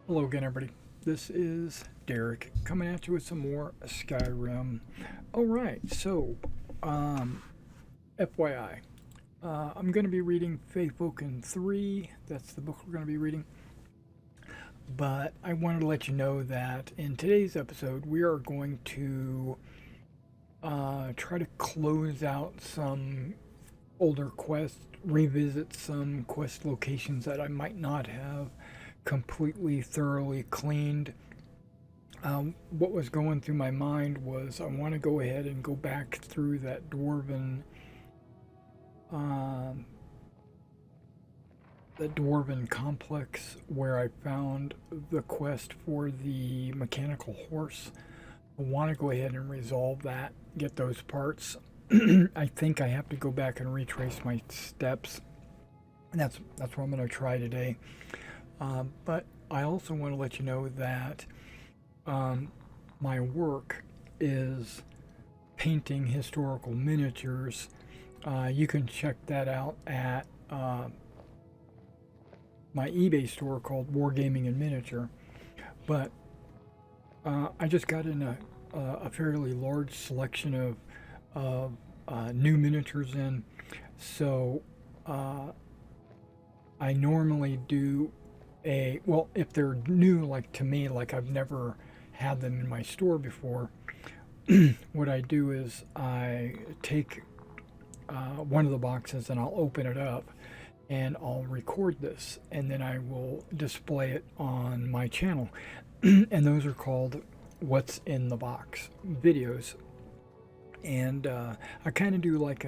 Hello again, everybody. This is Derek coming at you with some more Skyrim. All right, so FYI, I'm going to be reading Faithwoken 3. That's the book we're going to be reading. But I wanted to let you know that in today's episode, we are going to try to close out some older quests, revisit some quest locations that I might not have completely thoroughly cleaned. What was going through my mind was I want to go ahead and go back through um, that dwarven complex where I found the quest for the mechanical horse. I want to go ahead and resolve that, get those parts. I think I have to go back and retrace my steps. And that's what I'm going to try today. But I also want to let you know that my work is painting historical miniatures. You can check that out at my eBay store called Wargaming and Miniature. But I just got in a fairly large selection of new miniatures in. So I normally do well, if they're new, like to me, like I've never had them in my store before, what I do is I take one of the boxes and I'll open it up and I'll record this and then I will display it on my channel. And those are called What's in the Box videos. And I kind of do like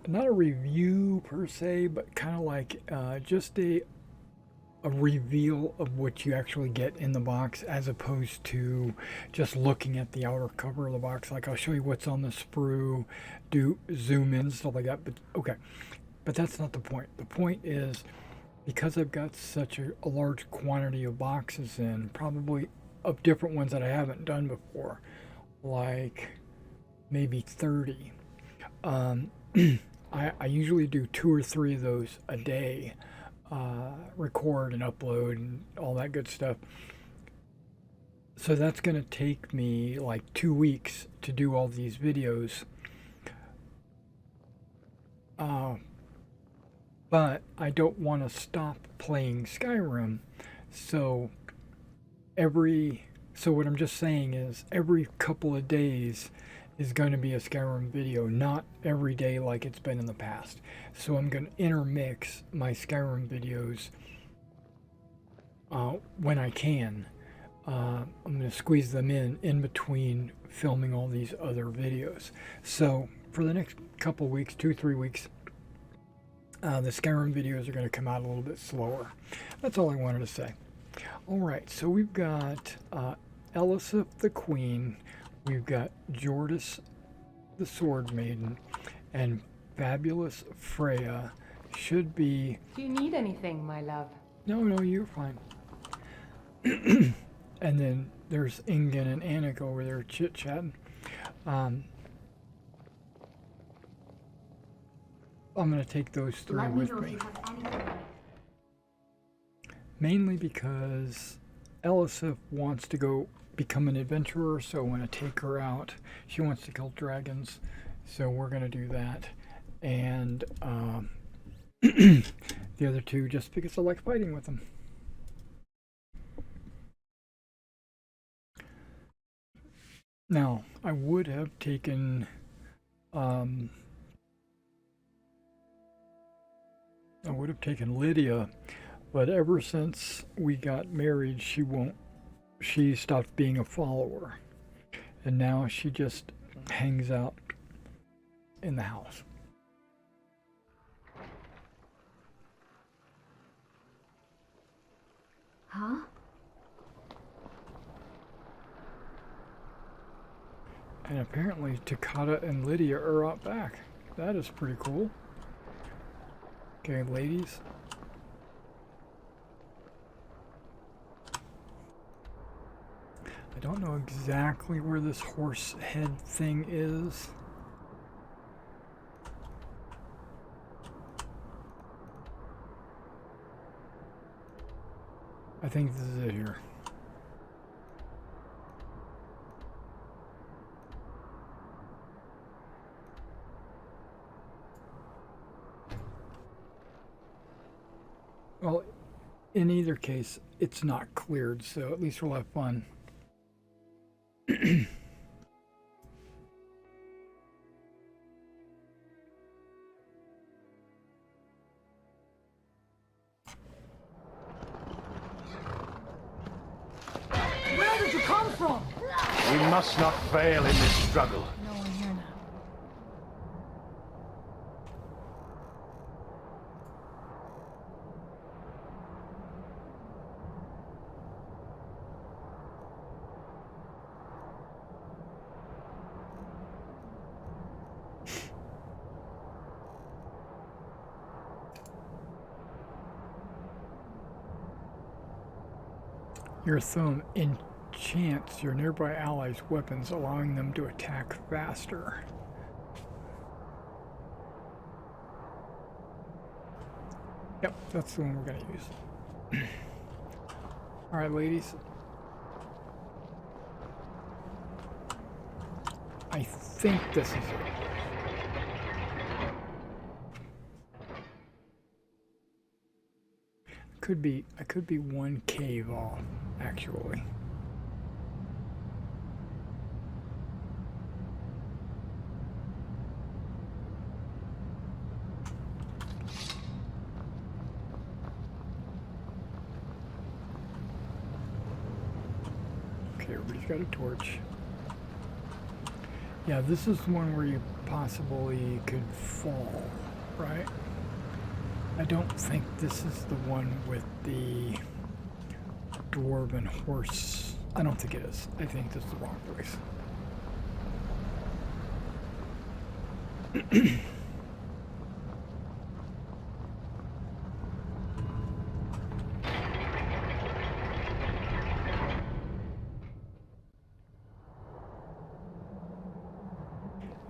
not a review per se, but kind of like just a reveal of what you actually get in the box as opposed to just looking at the outer cover of the box. Like I'll show you what's on the sprue, do zoom in, stuff like that. But okay, but that's not the point. The point is because I've got such a large quantity of boxes in, probably of different ones that I haven't done before, like maybe 30. I usually do 2 or 3 of those a day. Record and upload and all that good stuff. So that's going to take me like 2 weeks to do all these videos. But I don't want to stop playing Skyrim. So so what I'm just saying is every couple of days is going to be a Skyrim video, not every day like it's been in the past. So I'm going to intermix my Skyrim videos when I can. I'm going to squeeze them in between filming all these other videos. So for the next couple weeks, 2-3 weeks, the Skyrim videos are going to come out a little bit slower. That's all I wanted to say. All right, so we've got Elisif the Queen, we've got Jordis the Sword Maiden, and Fabulous Freya should be... Do you need anything, my love? No, you're fine. And then there's Ingen and Annika over there chit-chatting. I'm going to take those 3 with me. Mainly because Elisif wants to go become an adventurer, so I want to take her out. She wants to kill dragons, so we're going to do that. And the other 2 just because I like fighting with them. Now, I would have taken Lydia, but ever since we got married, she stopped being a follower. And now she just hangs out in the house. Huh? And apparently Takata and Lydia are out back. That is pretty cool. Okay, ladies. I don't know exactly where this horse head thing is. I think this is it here. Well, in either case, it's not cleared, so at least we'll have fun. Where did you come from? We must not fail in this struggle. No one here now. Your thumb enchants your nearby allies' weapons, allowing them to attack faster. Yep, that's the one we're going to use. Alright, ladies. I think this is it. I could be one cave off, actually. Okay, everybody's got a torch. Yeah, this is the one where you possibly could fall, right? I don't think this is the one with the dwarven horse. I don't think it is. I think this is the wrong place.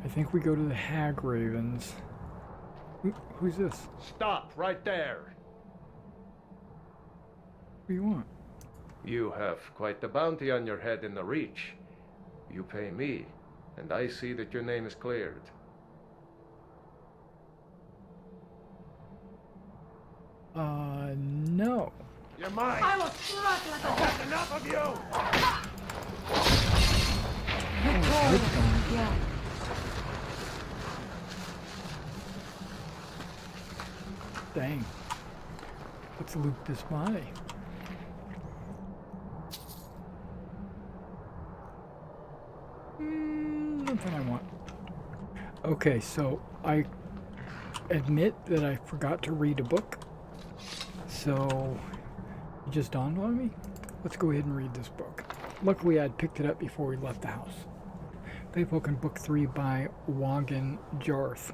I think we go to the Hag Ravens. Who's this? Stop right there. What do you want? You have quite the bounty on your head in the Reach. You pay me, and I see that your name is cleared. No. You're mine. I will strike like a That's enough of you. Yeah. Dang. Let's loot this body. Nothing I want. Okay, so I admit that I forgot to read a book. So it just dawned on me. Let's go ahead and read this book. Luckily, I'd picked it up before we left the house. Faithpoken Book 3 by Wagan Jarth.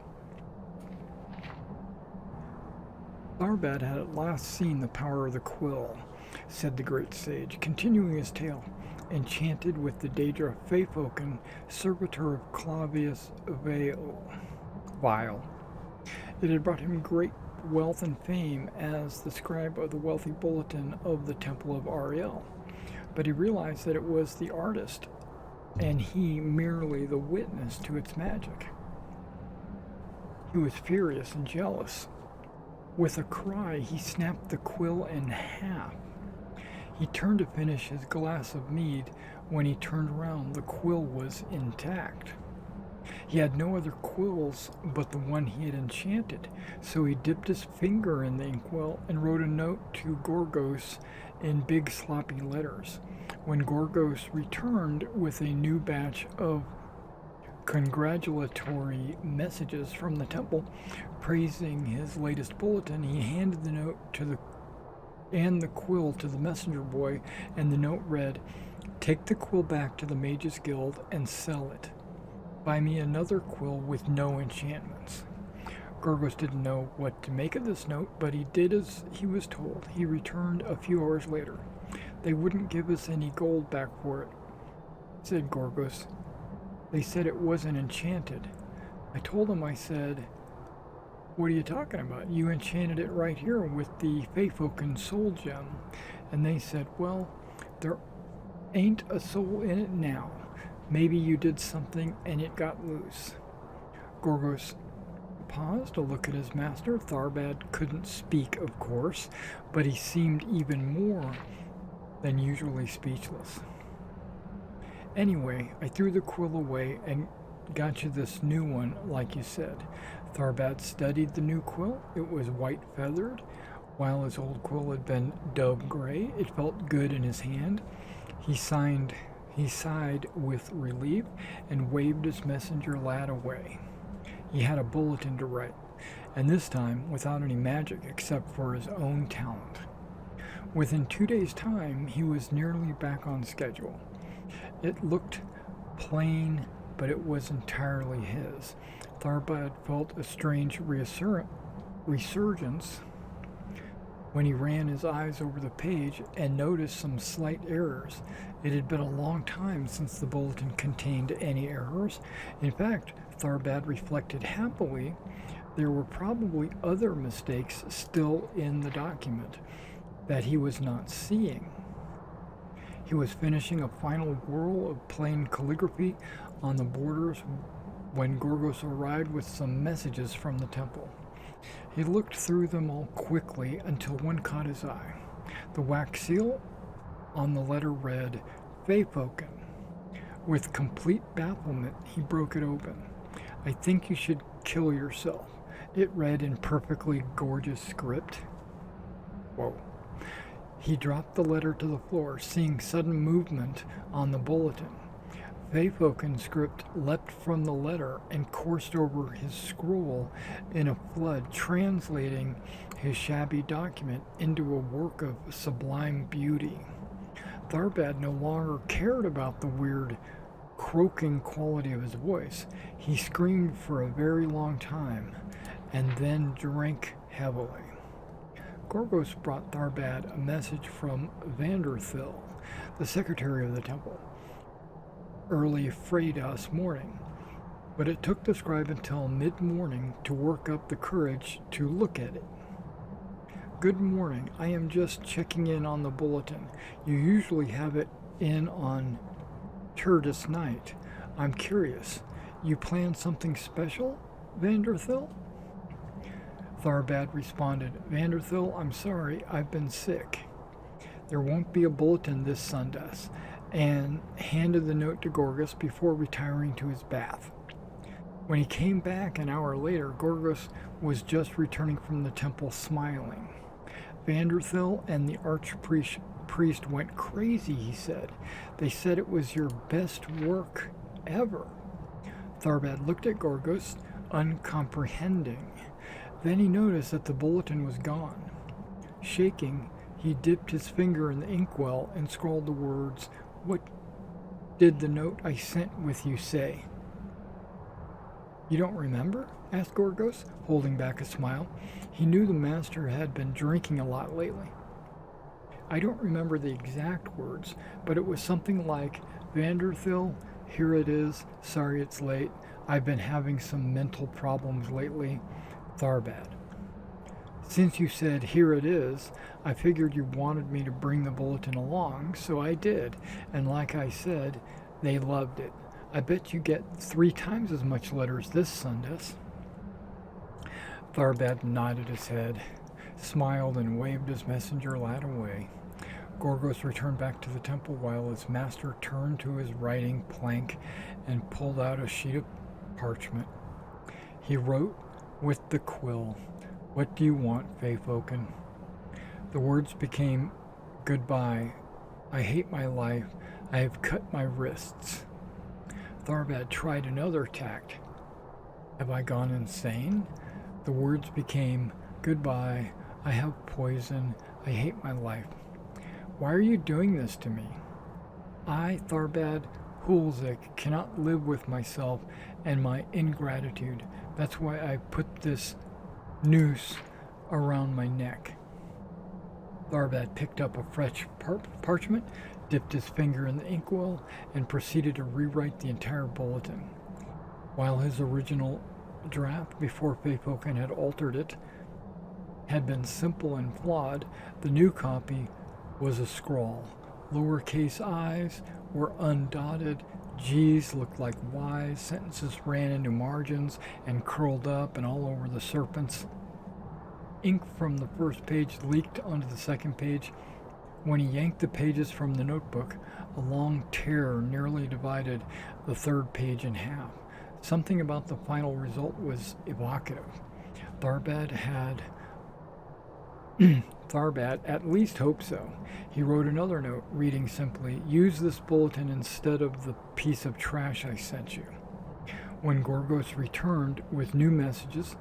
Tharbad had at last seen the power of the quill, said the great sage, continuing his tale. Enchanted with the Daedra Faithpoken, servitor of Clavius Vile. It had brought him great wealth and fame as the scribe of the wealthy bulletin of the Temple of Ariel. But he realized that it was the artist, and he merely the witness to its magic. He was furious and jealous. With a cry, he snapped the quill in half. He turned to finish his glass of mead. When he turned around, the quill was intact. He had no other quills but the one he had enchanted, so he dipped his finger in the inkwell and wrote a note to Gorgos in big sloppy letters. When Gorgos returned with a new batch of congratulatory messages from the temple praising his latest bulletin, he handed the note and the quill to the messenger boy, and the note read, "Take the quill back to the Mages Guild and sell it. Buy me another quill with no enchantments." Gorgos didn't know what to make of this note, but he did as he was told. He returned a few hours later. "They wouldn't give us any gold back for it," said Gorgos. "They said it wasn't enchanted. I told them, I said, What are you talking about? You enchanted it right here with the Feyfolken soul gem. And they said, well, there ain't a soul in it now. Maybe you did something and it got loose. Gorgos paused to look at his master. Tharbad couldn't speak, of course, but he seemed even more than usually speechless. Anyway, I threw the quill away and got you this new one, like you said. Tharbad studied the new quill. It was white feathered, while his old quill had been dove gray. It felt good in his hand. He sighed with relief and waved his messenger lad away. He had a bulletin to write, and this time without any magic except for his own talent. Within 2 days' time, he was nearly back on schedule. It looked plain, but it was entirely his. Tharbad felt a strange resurgence when he ran his eyes over the page and noticed some slight errors. It had been a long time since the bulletin contained any errors. In fact, Tharbad reflected happily, there were probably other mistakes still in the document that he was not seeing. He was finishing a final whirl of plain calligraphy on the borders when Gorgos arrived with some messages from the temple. He looked through them all quickly until one caught his eye. The wax seal on the letter read, Feyfolken. With complete bafflement, he broke it open. I think you should kill yourself. It read in perfectly gorgeous script. Whoa. He dropped the letter to the floor, seeing sudden movement on the bulletin. Feyfolken script leapt from the letter and coursed over his scroll in a flood, translating his shabby document into a work of sublime beauty. Tharbad no longer cared about the weird, croaking quality of his voice. He screamed for a very long time, and then drank heavily. Gorgos brought Tharbad a message from Vanderthil, the secretary of the temple, early Fredas morning, but it took the scribe until mid-morning to work up the courage to look at it. Good morning. I am just checking in on the bulletin. You usually have it in on Turdus night. I'm curious. You plan something special, Vanderthil? Tharbad responded, Vanderthil, I'm sorry, I've been sick. There won't be a bulletin this Sundas, and handed the note to Gorgos before retiring to his bath. When he came back an hour later, Gorgos was just returning from the temple smiling. Vanderthil and the archpriest went crazy, he said. They said it was your best work ever. Tharbad looked at Gorgos, uncomprehending. Then he noticed that the bulletin was gone. Shaking, he dipped his finger in the inkwell and scrawled the words, What did the note I sent with you say? You don't remember? Asked Gorgos, holding back a smile. He knew the master had been drinking a lot lately. I don't remember the exact words, but it was something like, Vanderthil, here it is, sorry it's late. I've been having some mental problems lately. Tharbad. Since you said, here it is, I figured you wanted me to bring the bulletin along, so I did. And like I said, they loved it. I bet you get 3 times as much letters this Sundas. Tharbad nodded his head, smiled, and waved his messenger lad away. Gorgos returned back to the temple while his master turned to his writing plank and pulled out a sheet of parchment. He wrote with the quill, What do you want, Feyfolken? The words became, Goodbye. I hate my life. I have cut my wrists. Tharbad tried another tact. Have I gone insane? The words became, Goodbye. I have poison. I hate my life. Why are you doing this to me? I, Tharbad Hulzik, cannot live with myself and my ingratitude. That's why I put this noose around my neck. Tharbad picked up a fresh parchment, dipped his finger in the inkwell, and proceeded to rewrite the entire bulletin. While his original draft before Faypoken had altered it had been simple and flawed, the new copy was a scrawl. Lowercase i's were undotted, g's looked like y's, sentences ran into margins and curled up and all over the serpents. Ink from the first page leaked onto the second page. When he yanked the pages from the notebook, a long tear nearly divided the third page in half. Something about the final result was evocative. Tharbad at least hoped so. He wrote another note, reading simply, "Use this bulletin instead of the piece of trash I sent you." When Gorgos returned with new messages,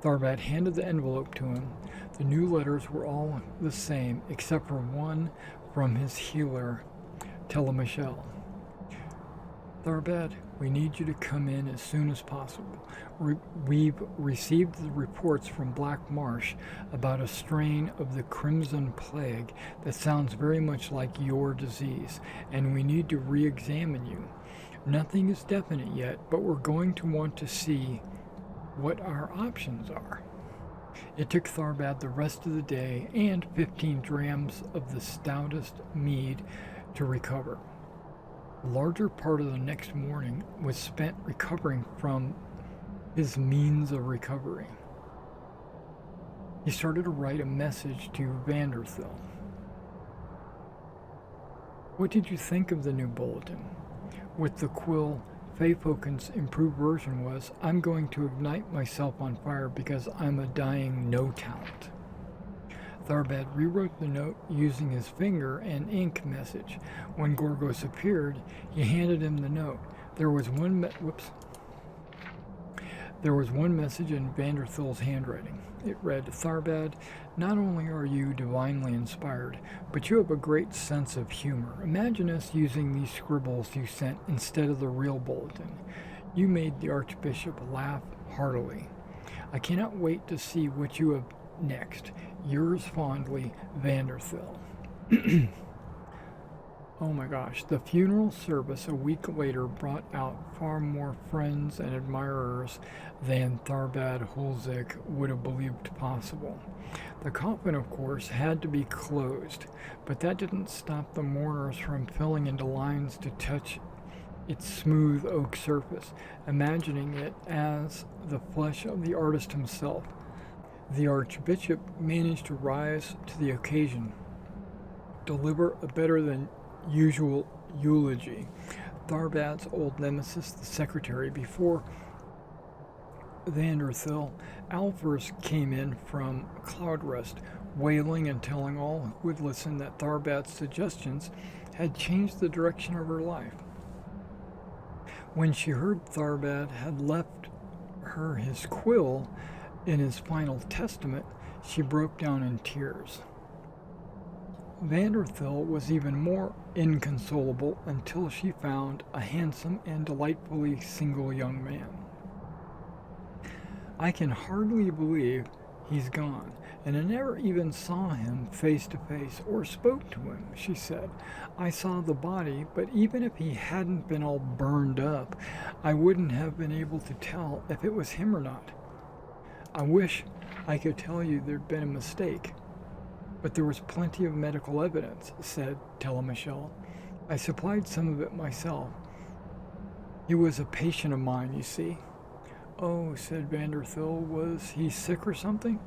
Tharbad handed the envelope to him. The new letters were all the same, except for one from his healer, Telemichel. "Tharbad, we need you to come in as soon as possible. We've received the reports from Black Marsh about a strain of the Crimson Plague that sounds very much like your disease, and we need to re-examine you. Nothing is definite yet, but we're going to want to see what our options are." It took Tharbad the rest of the day and 15 drams of the stoutest mead to recover. The larger part of the next morning was spent recovering from his means of recovery. He started to write a message to Vanderthil. "What did you think of the new bulletin?" With the quill, Faypoken's improved version was, "I'm going to ignite myself on fire because I'm a dying no-talent." Tharbad rewrote the note using his finger and ink message. When Gorgos appeared, he handed him the note. There was one message in Vanderthil's handwriting. It read, "Tharbad, not only are you divinely inspired, but you have a great sense of humor. Imagine us using these scribbles you sent instead of the real bulletin. You made the Archbishop laugh heartily. I cannot wait to see what you have next. Yours fondly, Vanderthil." Oh my gosh, the funeral service a week later brought out far more friends and admirers than Tharbad Hulzik would have believed possible. The coffin, of course, had to be closed, but that didn't stop the mourners from filling into lines to touch its smooth oak surface, imagining it as the flesh of the artist himself. The Archbishop managed to rise to the occasion, deliver a better than usual eulogy. Tharbad's old nemesis, the secretary, before Vanderthil, Alphurs came in from Cloudrest, wailing and telling all who would listen that Tharbad's suggestions had changed the direction of her life. When she heard Tharbad had left her his quill in his final testament, she broke down in tears. Vanderthil was even more inconsolable until she found a handsome and delightfully single young man. "I can hardly believe he's gone, and I never even saw him face to face or spoke to him," she said. "I saw the body, but even if he hadn't been all burned up, I wouldn't have been able to tell if it was him or not. I wish I could tell you there'd been a mistake. But there was plenty of medical evidence," said Telemichel. "I supplied some of it myself. He was a patient of mine, you see." "Oh," said Vanderthil, "was he sick or something?"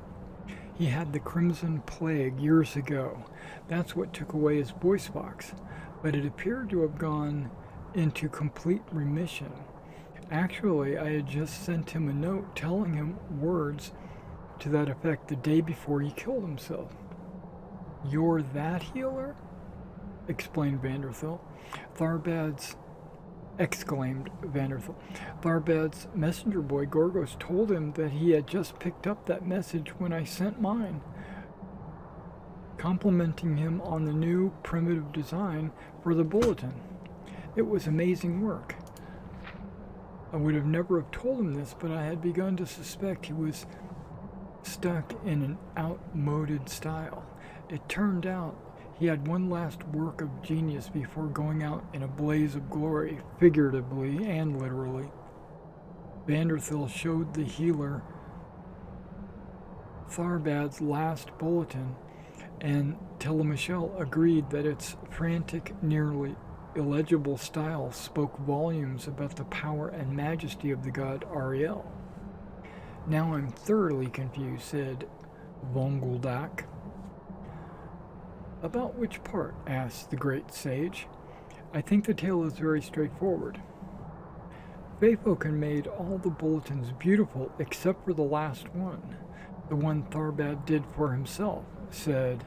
"He had the Crimson Plague years ago. That's what took away his voice box. But it appeared to have gone into complete remission. Actually, I had just sent him a note telling him words to that effect the day before he killed himself." "You're that healer?" exclaimed Vanderthil. Tharbad's messenger boy Gorgos told him that he had just picked up that message when I sent mine, complimenting him on the new primitive design for the bulletin. It was amazing work. I would have never have told him this, but I had begun to suspect he was stuck in an outmoded style. It turned out he had one last work of genius before going out in a blaze of glory, figuratively and literally. Vanderthil showed the healer Tharbad's last bulletin, and Telemichel agreed that its frantic, nearly illegible style spoke volumes about the power and majesty of the god Ariel. Now I'm thoroughly confused, said Vonguldak. About which part? Asked the great sage. I think the tale is very straightforward. Feyfoken made all the bulletins beautiful except for the last one, the one Tharbad did for himself, said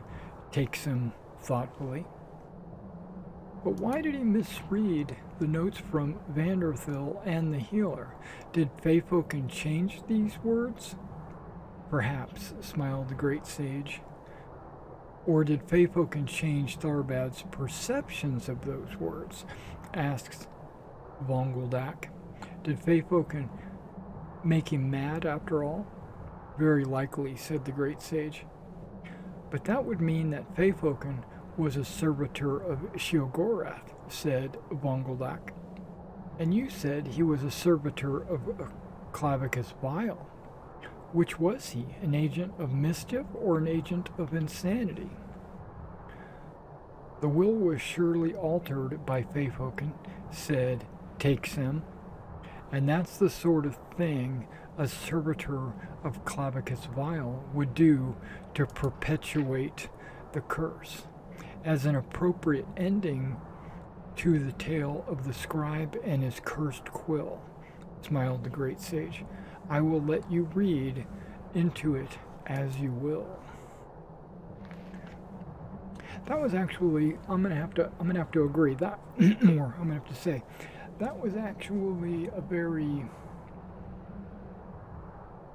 Takesum thoughtfully. But why did he misread the notes from Vanderthil and the healer? Did Feyfoken change these words? Perhaps, smiled the great sage. Or did Feyfoken change Tharbad's perceptions of those words? Asked Vonguldak. Did Feyfoken make him mad after all? Very likely, said the great sage. But that would mean that Feyfoken was a servitor of Sheogorath, said Vonguldak. And you said he was a servitor of Clavicus Vile. Which was he, an agent of mischief or an agent of insanity? The will was surely altered by Feyfoken, said Takesum, and that's the sort of thing a servitor of Clavicus Vile would do to perpetuate the curse. As an appropriate ending to the tale of the scribe and his cursed quill, smiled the great sage. I will let you read into it as you will. That was actually, I'm gonna have to agree that more. I'm gonna have to say that was actually a very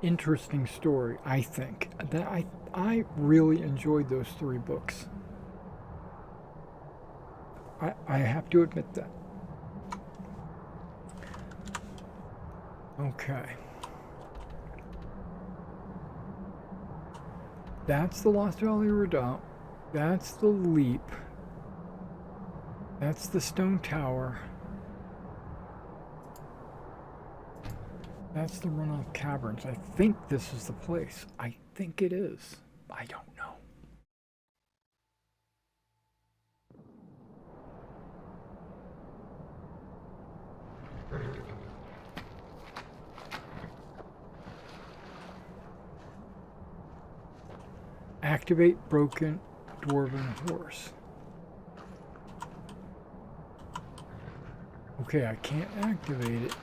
interesting story. I think that I really enjoyed those 3 books. I have to admit that. Okay. That's the Lost Valley Redoubt. That's the Leap. That's the Stone Tower. That's the Runoff Caverns. I think this is the place. I think it is. I don't know. Activate broken dwarven horse. Okay, I can't activate it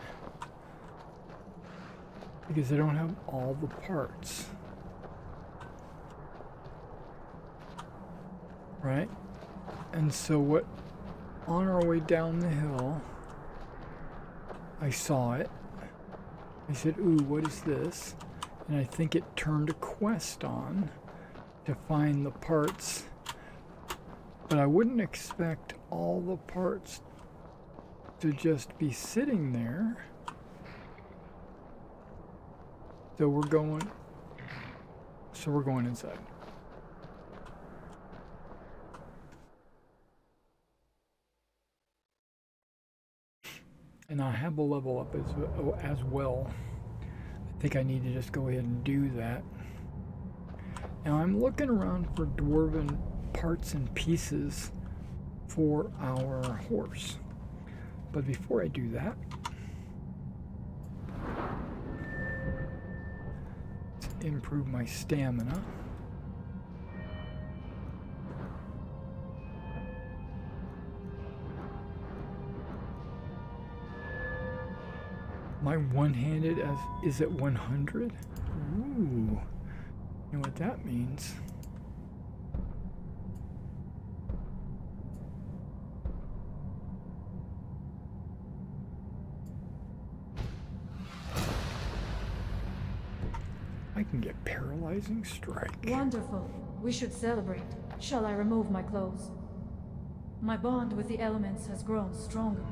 because I don't have all the parts. Right? And so what, on our way down the hill, I saw it. I said, ooh, what is this? And I think it turned a quest on to find the parts, but I wouldn't expect all the parts to just be sitting there. So we're going inside. And I have a level up as well. I think I need to just go ahead and do that. Now I'm looking around for dwarven parts and pieces for our horse. But before I do that, let's improve my stamina. My one-handed is at 100? Ooh. You know what that means? I can get paralyzing strike. Wonderful. We should celebrate. Shall I remove my clothes? My bond with the elements has grown stronger.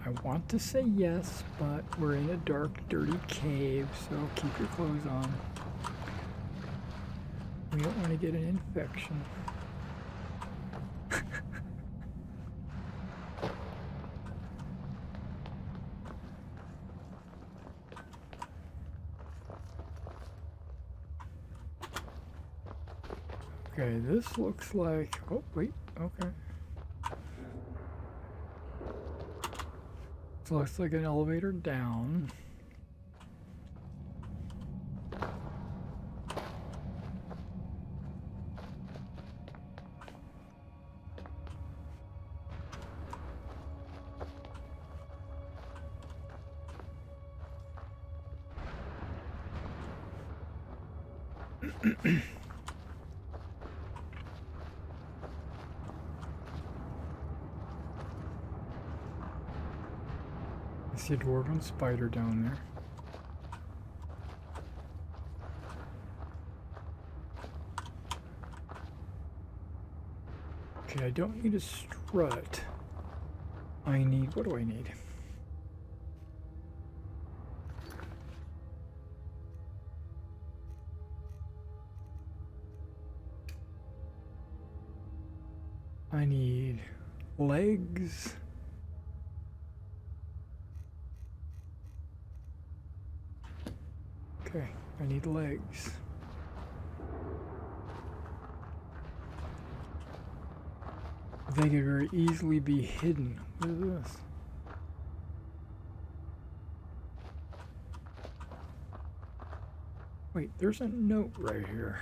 I want to say yes, but we're in a dark, dirty cave, so keep your clothes on. We don't want to get an infection. Okay, this looks like... Oh, wait, okay. This looks like an elevator down. I see a dwarven spider down there. Okay, I don't need a strut. I need, what do I need? I need legs. Okay, I need legs. They could very easily be hidden. What is this? Wait, there's a note right here.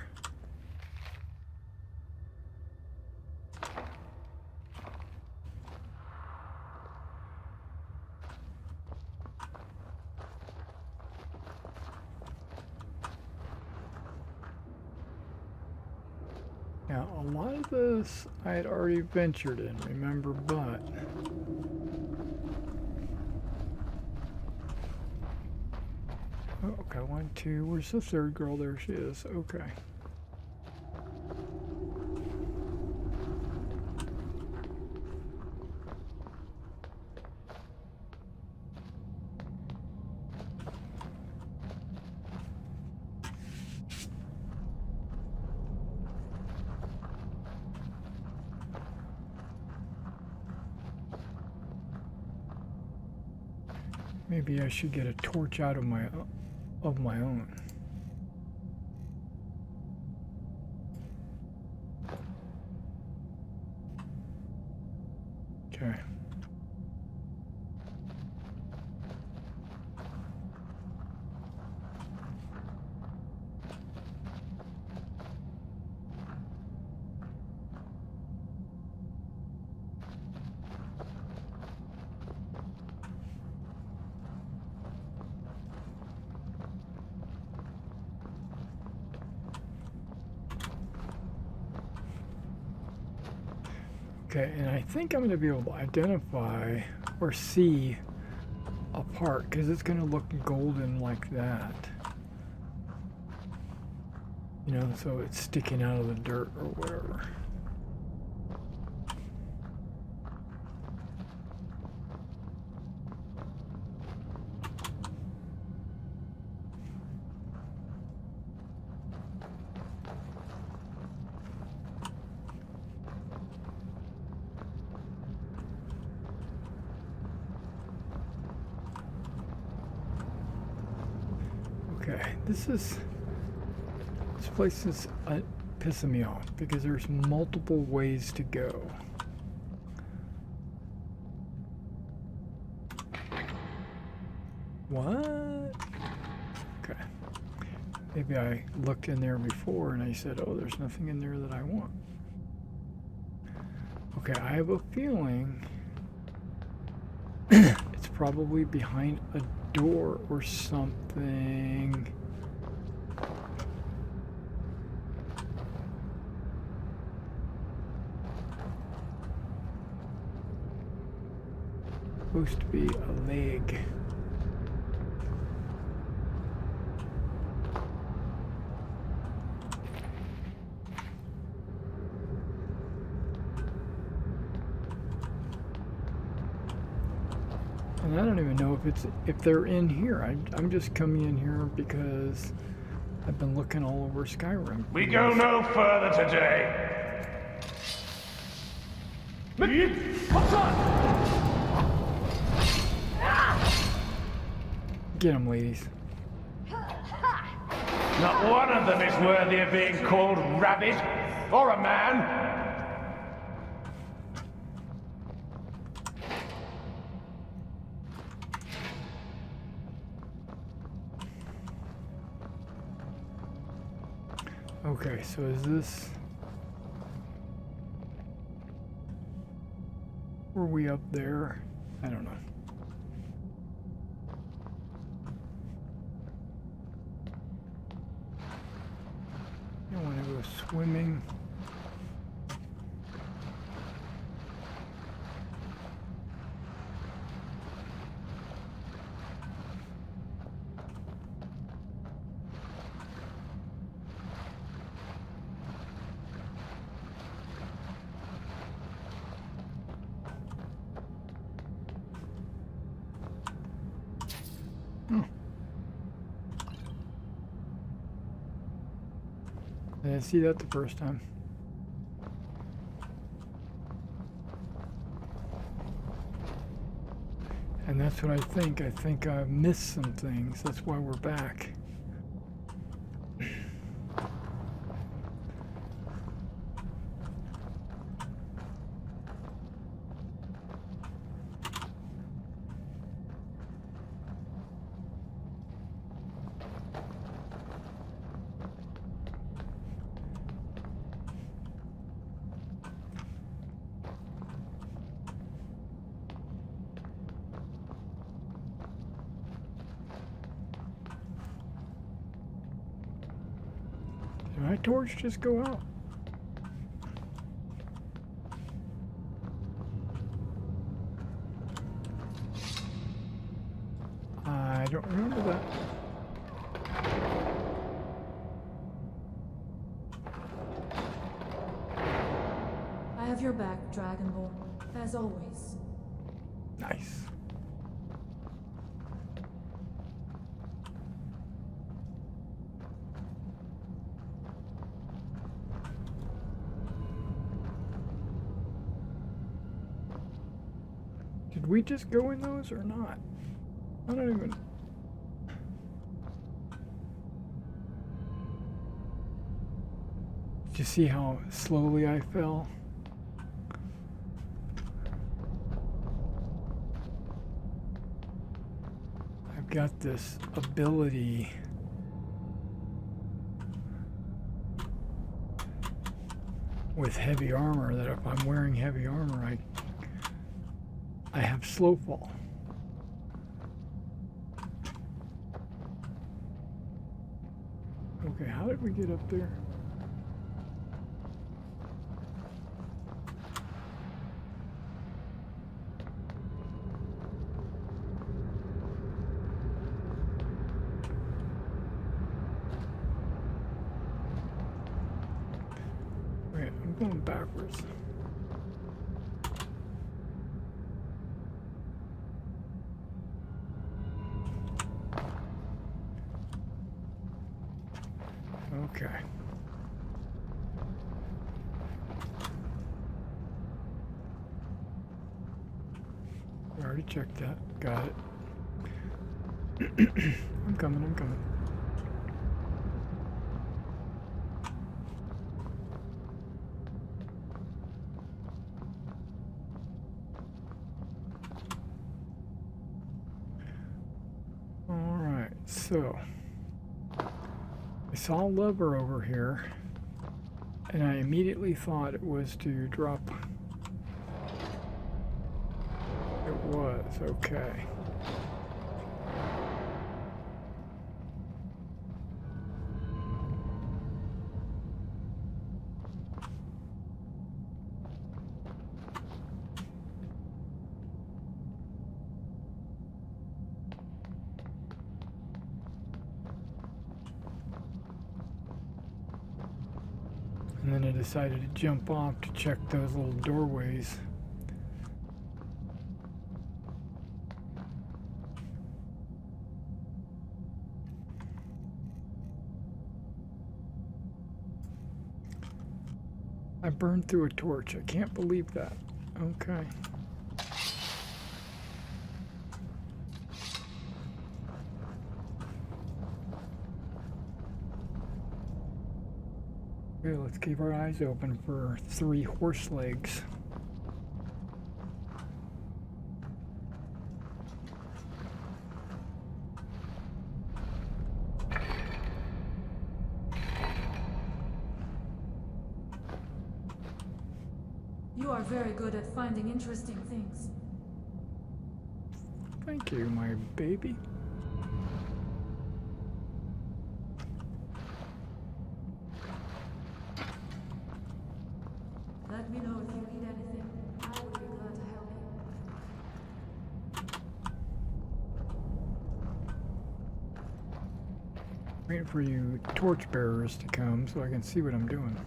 Now, a lot of this I had already ventured in, remember, but... Oh, okay, 1, 2, where's the third girl? There she is, okay. Maybe I should get a torch out of my own. Okay. Okay, and I think I'm going to be able to identify or see a part because it's going to look golden like that. You know, so it's sticking out of the dirt or whatever. Okay, this place is pissing me off because there's multiple ways to go. What? Okay. Maybe I looked in there before and I said, oh, there's nothing in there that I want. Okay, I have a feeling it's probably behind a door or something. Supposed to be a leg. And I don't even know if they're in here. I'm just coming in here because I've been looking all over Skyrim. We go no further today. What's on? Get them, ladies. Not one of them is worthy of being called rabbit. for a man. Okay, so is this... Were we up there? I don't know. I want to go swimming. I didn't see that the first time. And that's what I think. I think I've missed some things. That's why we're back. Did my torch just go out? I don't remember that. I have your back, Dragonborn, as always. Nice. Did we just go in those or not? I don't even... Did you see how slowly I fell? I've got this ability with heavy armor that if I'm wearing heavy armor, I have slow fall. Okay, how did we get up there? Wait, I'm going backwards. Okay. I already checked that. Got it. I'm coming, I'm coming. All right, so I saw a lever over here, and I immediately thought it was to drop. It was, okay. And then I decided to jump off to check those little doorways. I burned through a torch. I can't believe that. Okay. Okay, let's keep our eyes open for 3 horse legs. You are very good at finding interesting things. Thank you, my baby. Let me know if you need anything. I would be glad to help you. Waiting for you torchbearers to come so I can see what I'm doing.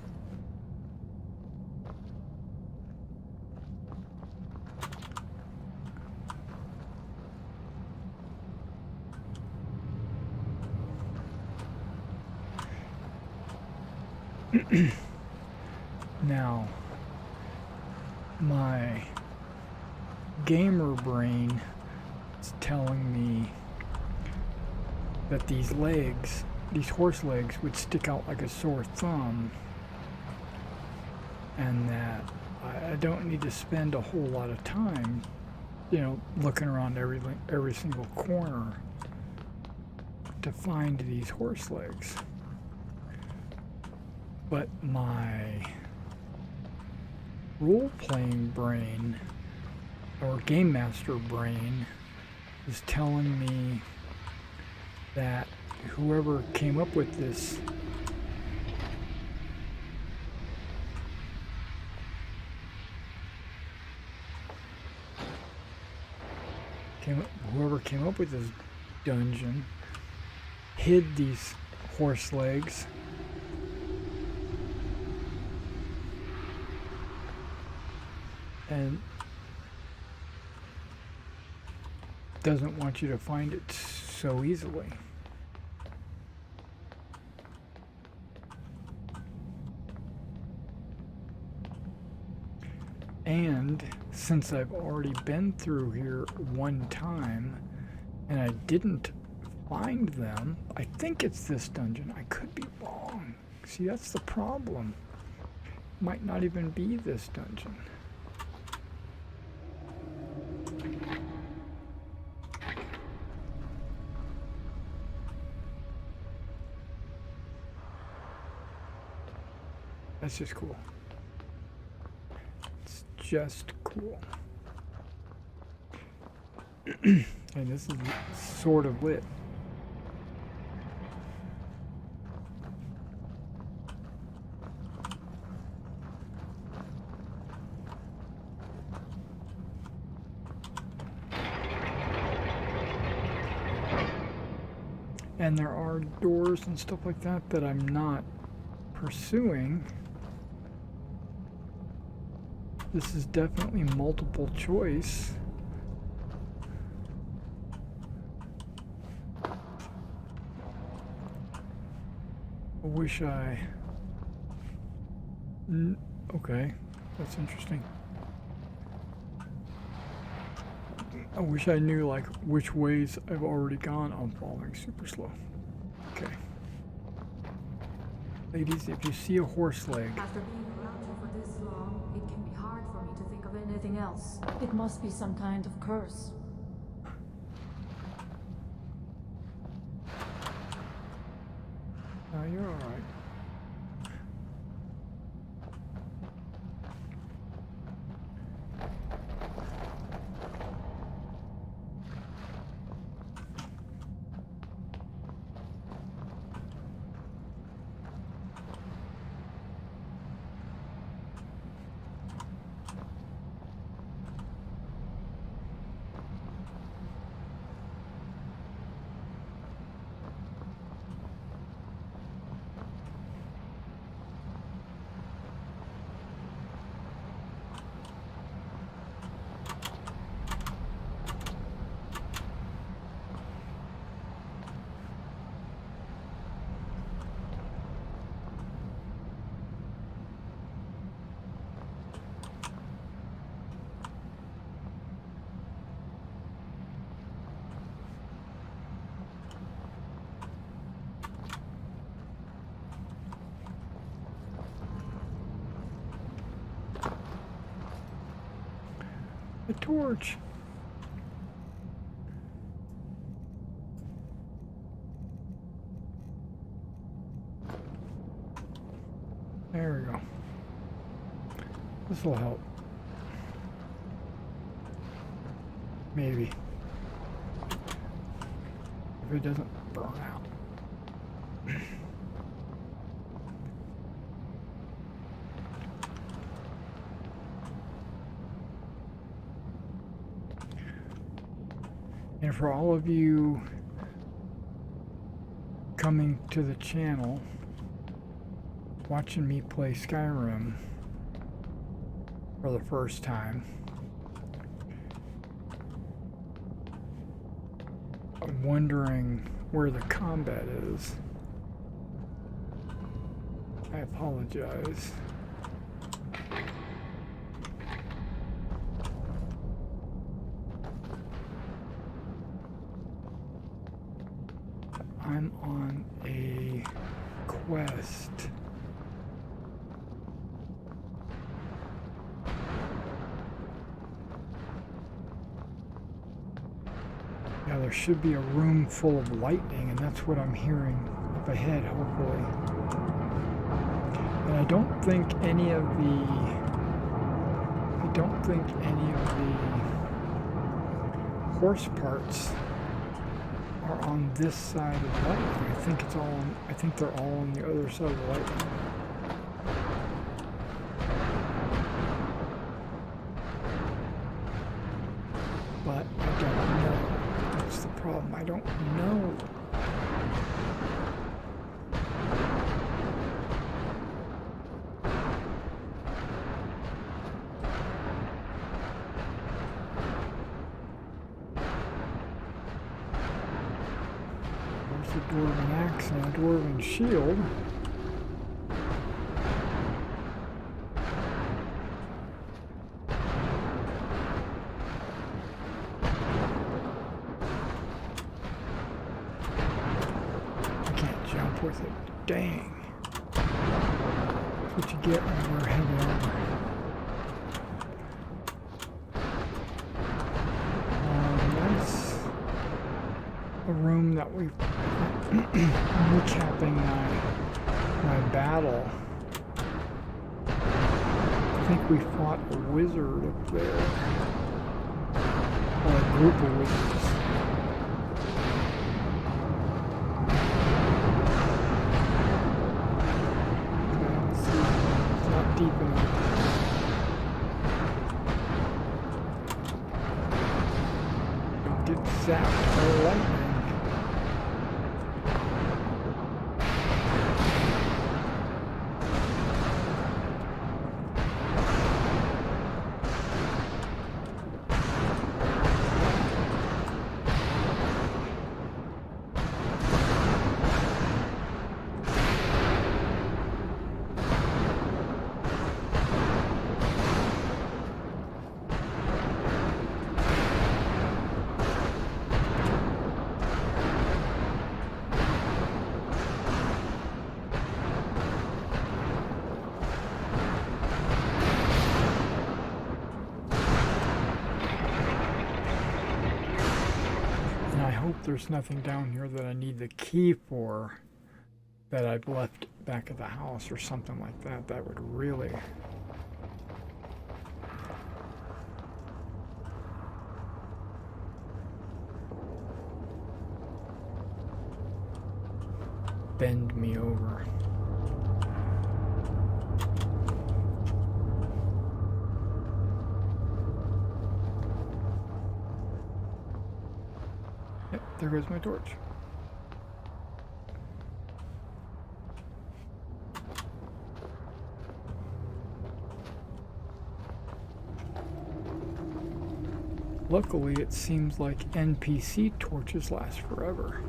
Now, my gamer brain is telling me that these legs, these horse legs, would stick out like a sore thumb, and that I don't need to spend a whole lot of time, you know, looking around every single corner to find these horse legs. But my role-playing brain, or game master brain, is telling me that whoever came up with this whoever came up with this dungeon hid these horse legs and doesn't want you to find it so easily. And since I've already been through here one time and I didn't find them, I think it's this dungeon. I could be wrong. See, that's the problem. Might not even be this dungeon. That's just cool. It's just cool. And this is sort of lit. And there are doors and stuff like that that I'm not pursuing. This is definitely multiple choice. I wish I... Okay, that's interesting. I wish I knew, like, which ways I've already gone. I'm falling super slow. Okay. Ladies, if you see a horse leg... After being around you for this long, it can be hard for me to think of anything else. It must be some kind of curse. You're alright. A torch. There we go. This will help. Maybe. If it doesn't burn out. And for all of you coming to the channel, watching me play Skyrim for the first time, I'm wondering where the combat is. I apologize. I'm on a quest. Yeah, there should be a room full of lightning, and that's what I'm hearing up ahead, hopefully. And I don't think any of the horse parts are on this side of the lightning. I think they're all on the other side of the lightning. But I don't know. That's the problem. I don't know. There's a dwarven axe and a dwarven shield. With it. Dang. That's what you get when we're heading over. That's a room that we've recapping my battle. I think we fought a wizard up there. Or a group of wizards. Deep enough. Don't get zapped by lightning. There's nothing down here that I need the key for that I've left back at the house or something like that. That would really bend me over. There goes my torch. Luckily, it seems like NPC torches last forever.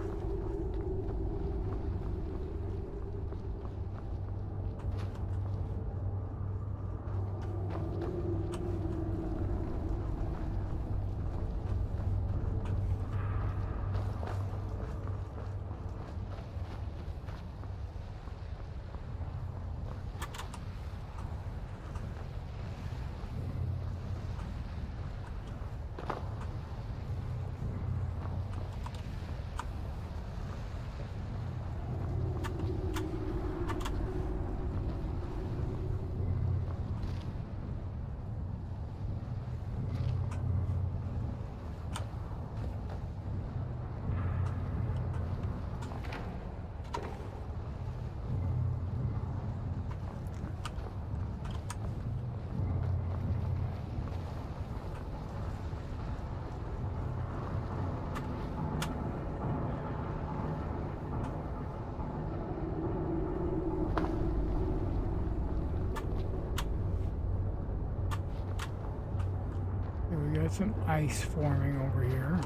got some ice forming over here.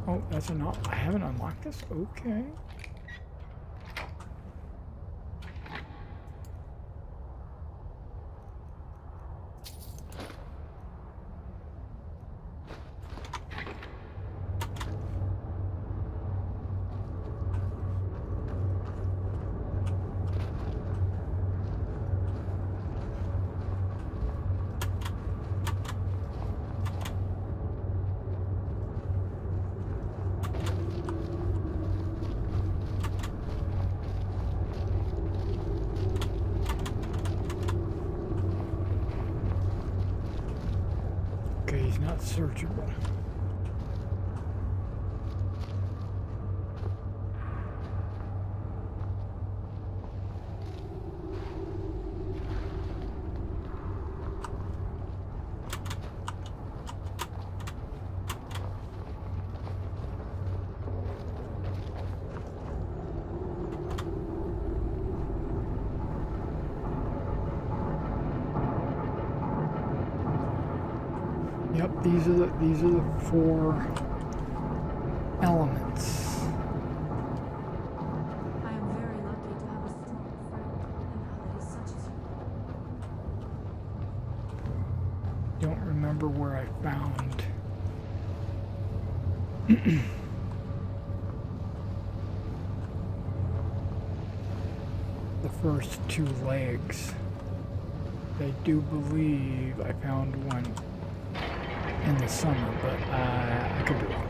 Oh, that's I haven't unlocked this? Okay. Okay, he's not searchable. Yep, these are the four elements. I am very lucky to have a strong friend, and now that is such as you. Don't remember where I found the first two legs. I do believe I found one in the summer, but I could be wrong.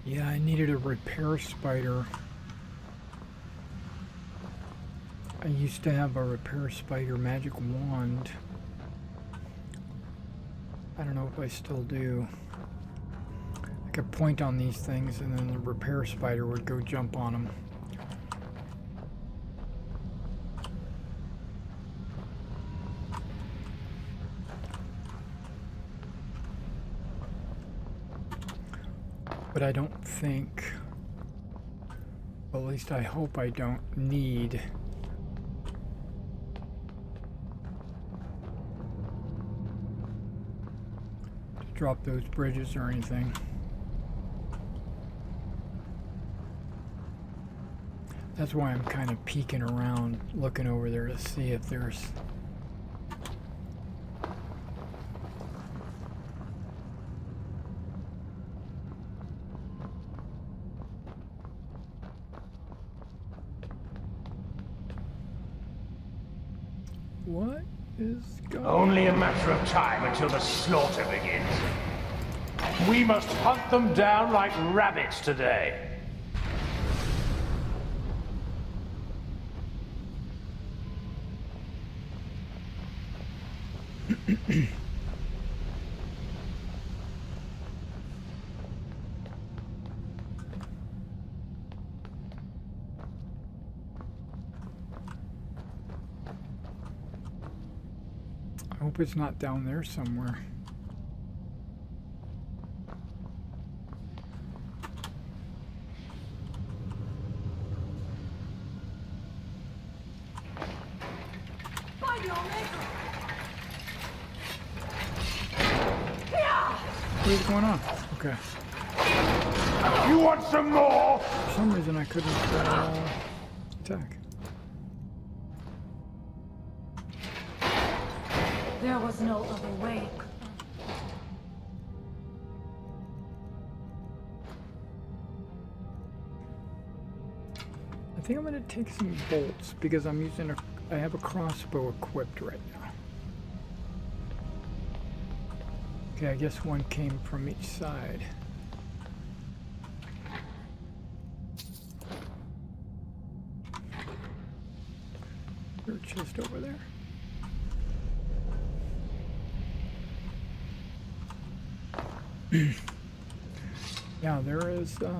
Yeah, I needed a repair spider. I used to have a repair spider magic wand. I don't know if I still do. I could point on these things and then the repair spider would go jump on them. But I don't think, well, at least I hope I don't need to drop those bridges or anything. That's why I'm kind of peeking around, looking over there to see if there's what is going on? Only a matter of time until the slaughter begins. We must hunt them down like rabbits today. I hope it's not down there somewhere. What is going on? Okay. You want some more? For some reason I couldn't attack. There was no other way. I think I'm gonna take some bolts because I'm using I have a crossbow equipped right now. Okay, I guess one came from each side. There's a chest over there. Yeah, there is there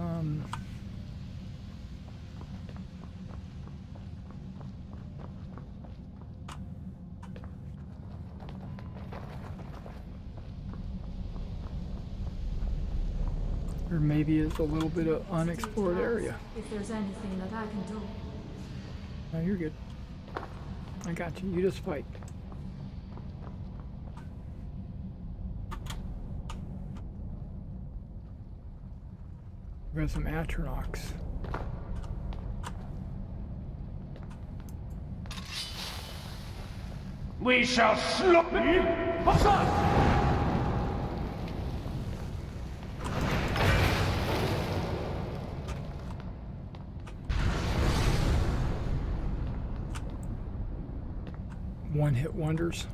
maybe is a little bit of unexplored area. If there's anything that I can do. No, you're good. I got you. You just fight. We got some Atronachs. We shall slaughter. What's that? One-hit wonders.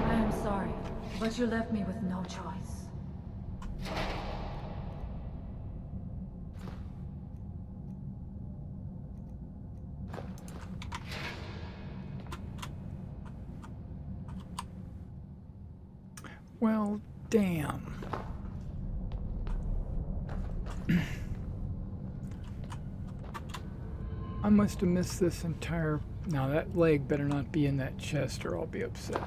I am sorry, but you left me with no choice. Well, damn. I must have missed this entire... Now that leg better not be in that chest or I'll be upset.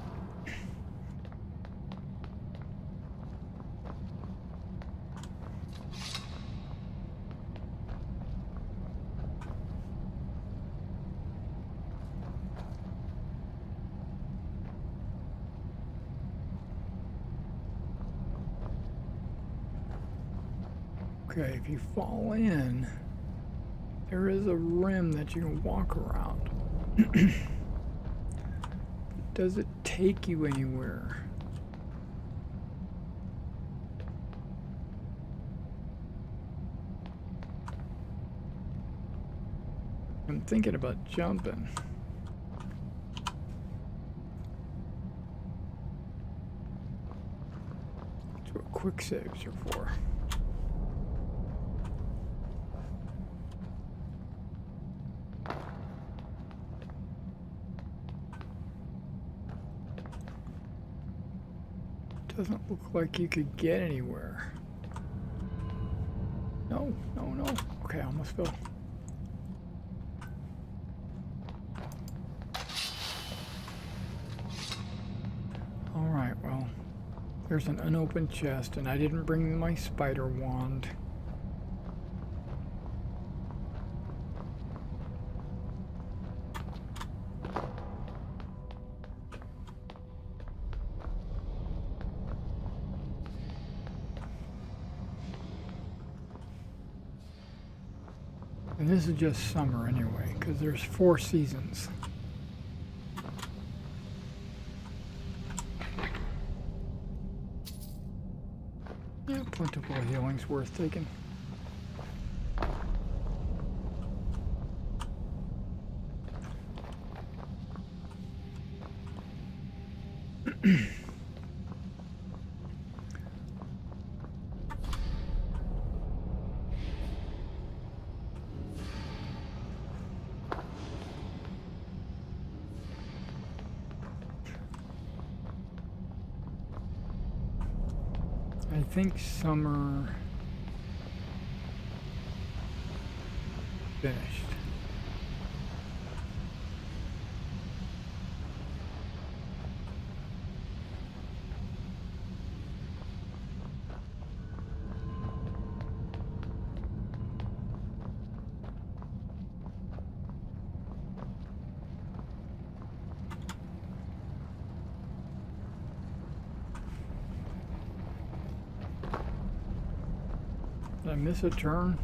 Okay, if you fall in, there is a rim that you can walk around. Does it take you anywhere? I'm thinking about jumping. That's what quick saves are for. Doesn't look like you could get anywhere. No, no, no. Okay, I almost fell. Alright, well, there's an unopened chest, and I didn't bring my spider wand. And this is just summer anyway, because there's 4 seasons. Yeah, plentiful healing's worth taking. I think summer finished. Did I miss a turn?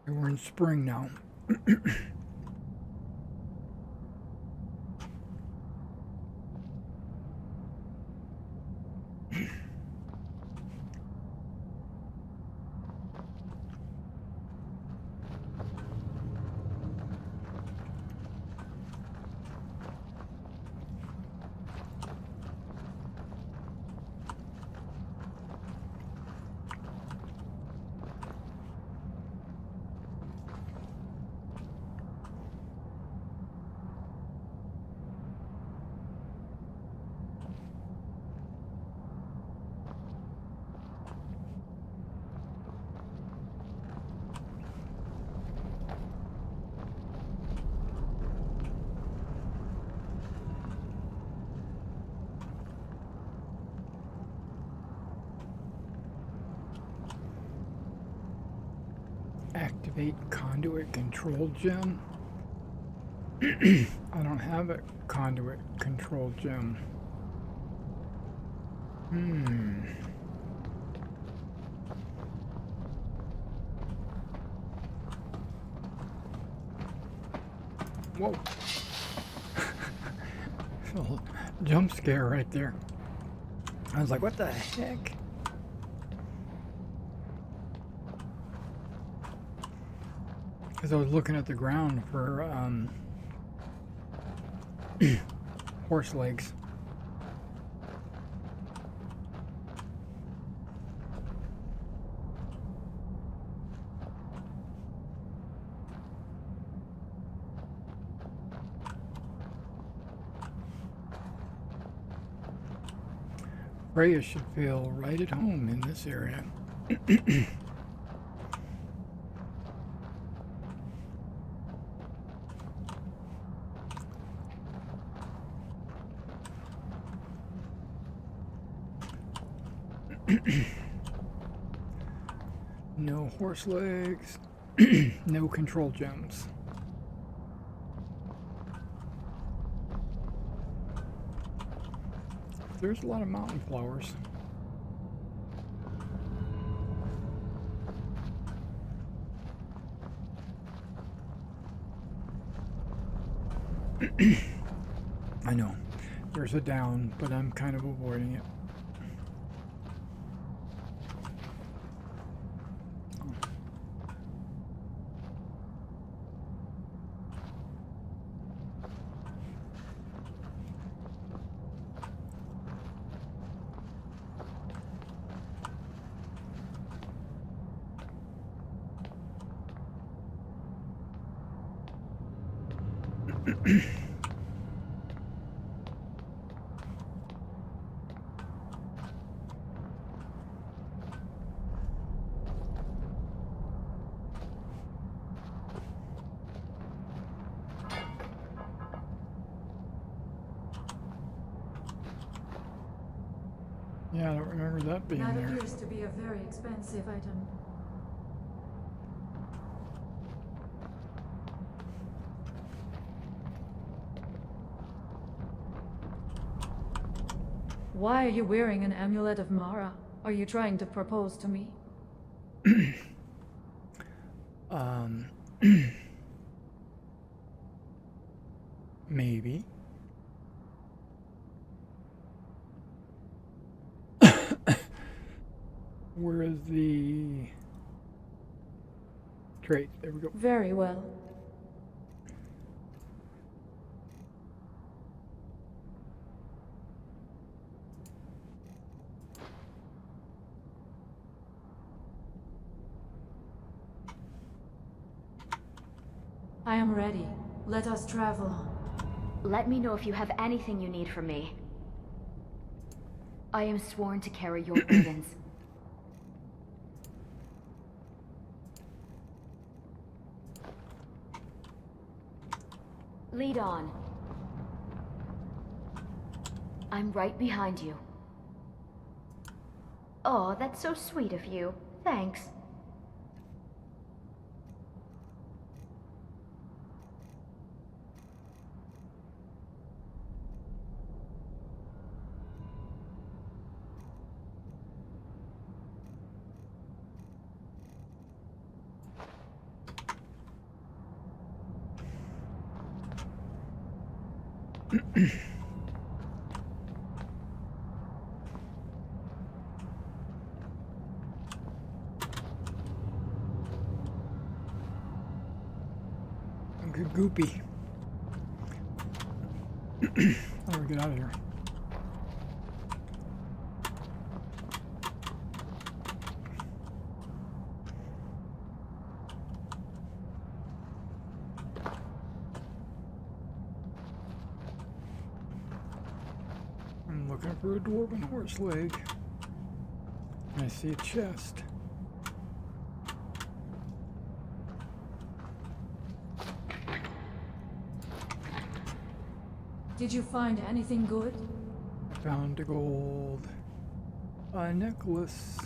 We're in spring now. Activate conduit control gem. I don't have a conduit control gem. Whoa. Jump scare right there. I was like, what the heck? Because I was looking at the ground for horse legs. Freya should feel right at home in this area. No horse legs, no control gems. There's a lot of mountain flowers. I know. There's a down, but I'm kind of avoiding it. Yeah, I don't remember that being That there. appears to be a very expensive item. Why are you wearing an amulet of Mara? Are you trying to propose to me? Maybe. Where is the trait? There we go. Very well. I am ready. Let us travel on. Let me know if you have anything you need from me. I am sworn to carry your burdens. Lead on. I'm right behind you. Oh, that's so sweet of you. Thanks. Good goopy. How do we get out of here? I'm looking for a dwarven horse leg. I see a chest. Did you find anything good? I found a gold necklace.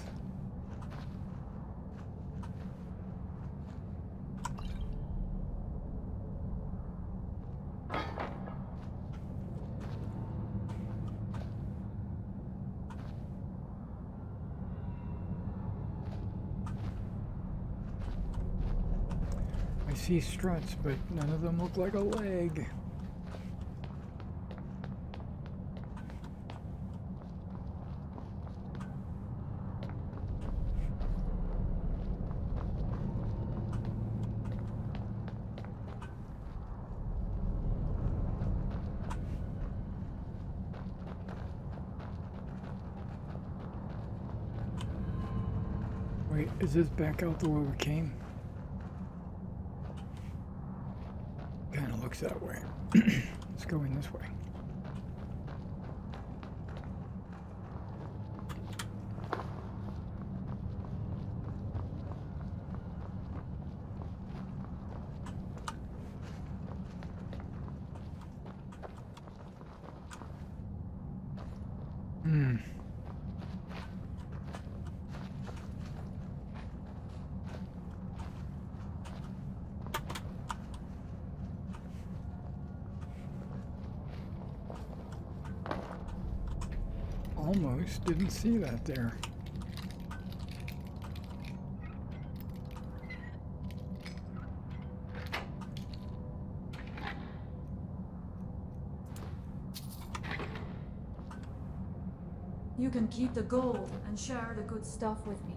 I see struts, but none of them look like a leg. Wait, is this back out the way we came? Kind of looks that way. Let's go in this way. Almost didn't see that there. You can keep the gold and share the good stuff with me.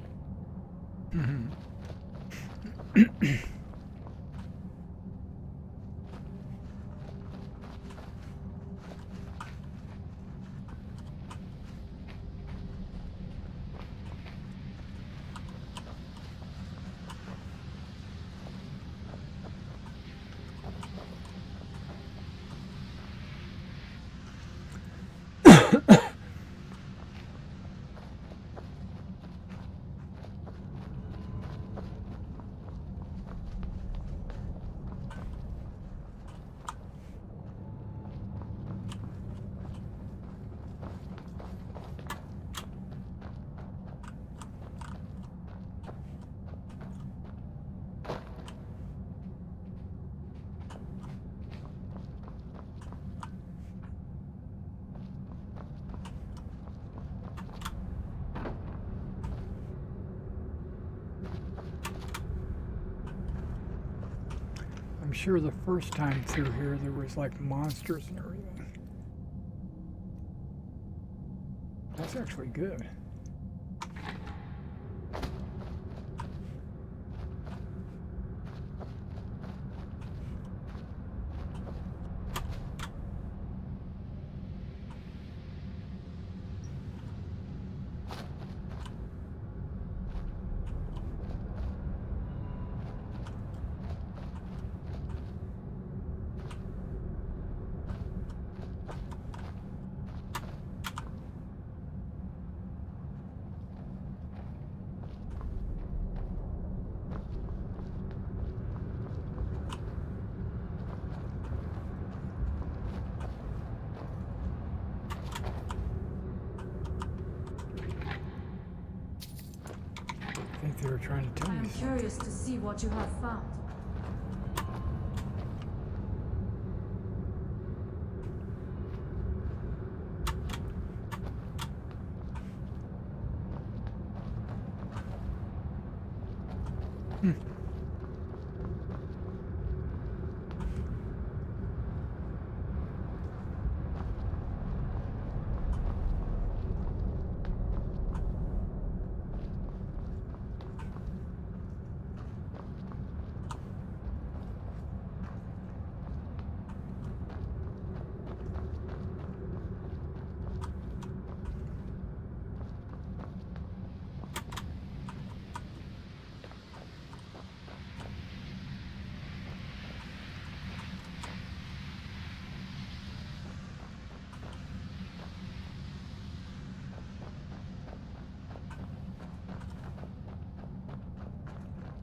I'm sure the first time through here there was like monsters and everything. That's actually good. I think they were trying to tell I me am something. curious to see what you have found.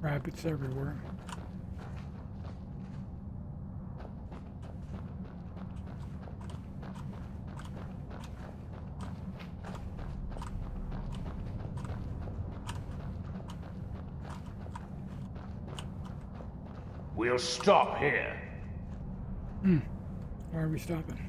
Rabbits everywhere. We'll stop here. Why are we stopping?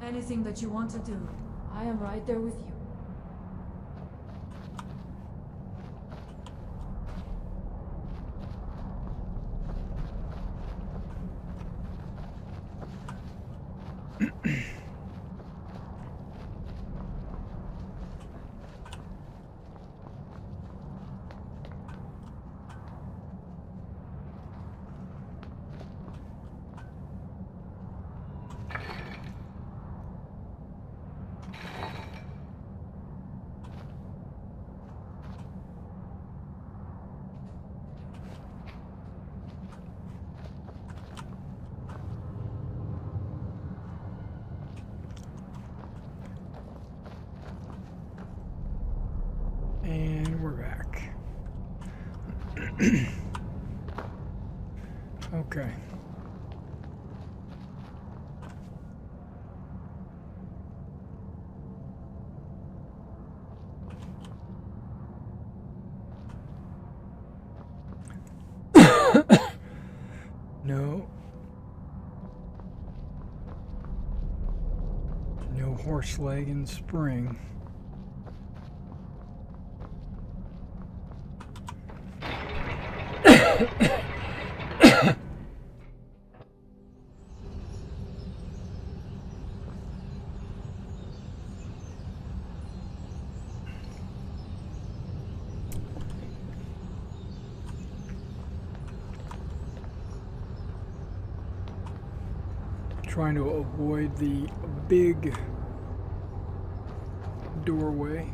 Anything that you want to do, I am right there with you. back. Okay. No. No horse leg in spring. Trying to avoid the big doorway.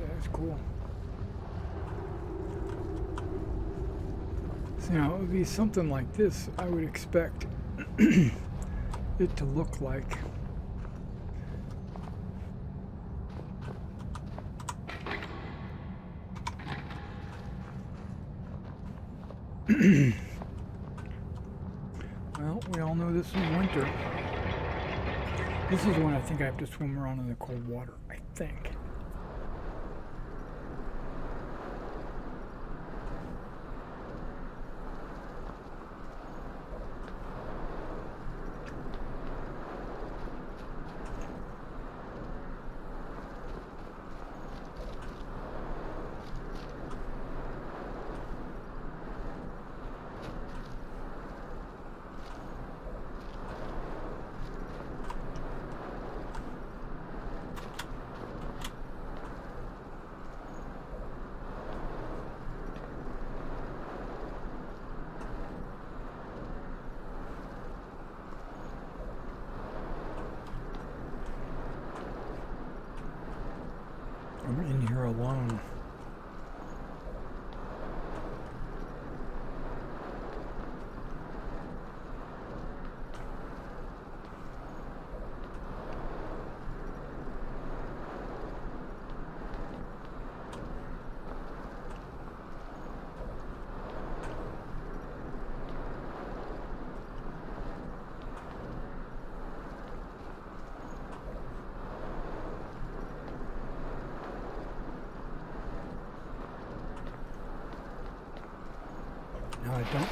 That's cool. So now it would be something like this I would expect it to look like. Well, we all know this is winter. This is when I think I have to swim around in the cold water, I think. I'm in here alone. No, I don't.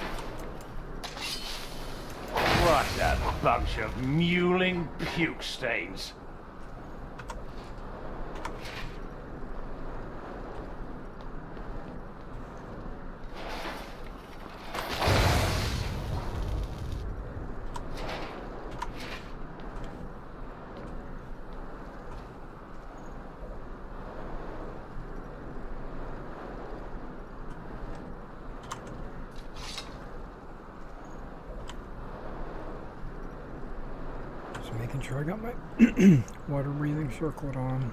What a bunch of mewling puke stains. Just making sure I got my water breathing circlet on.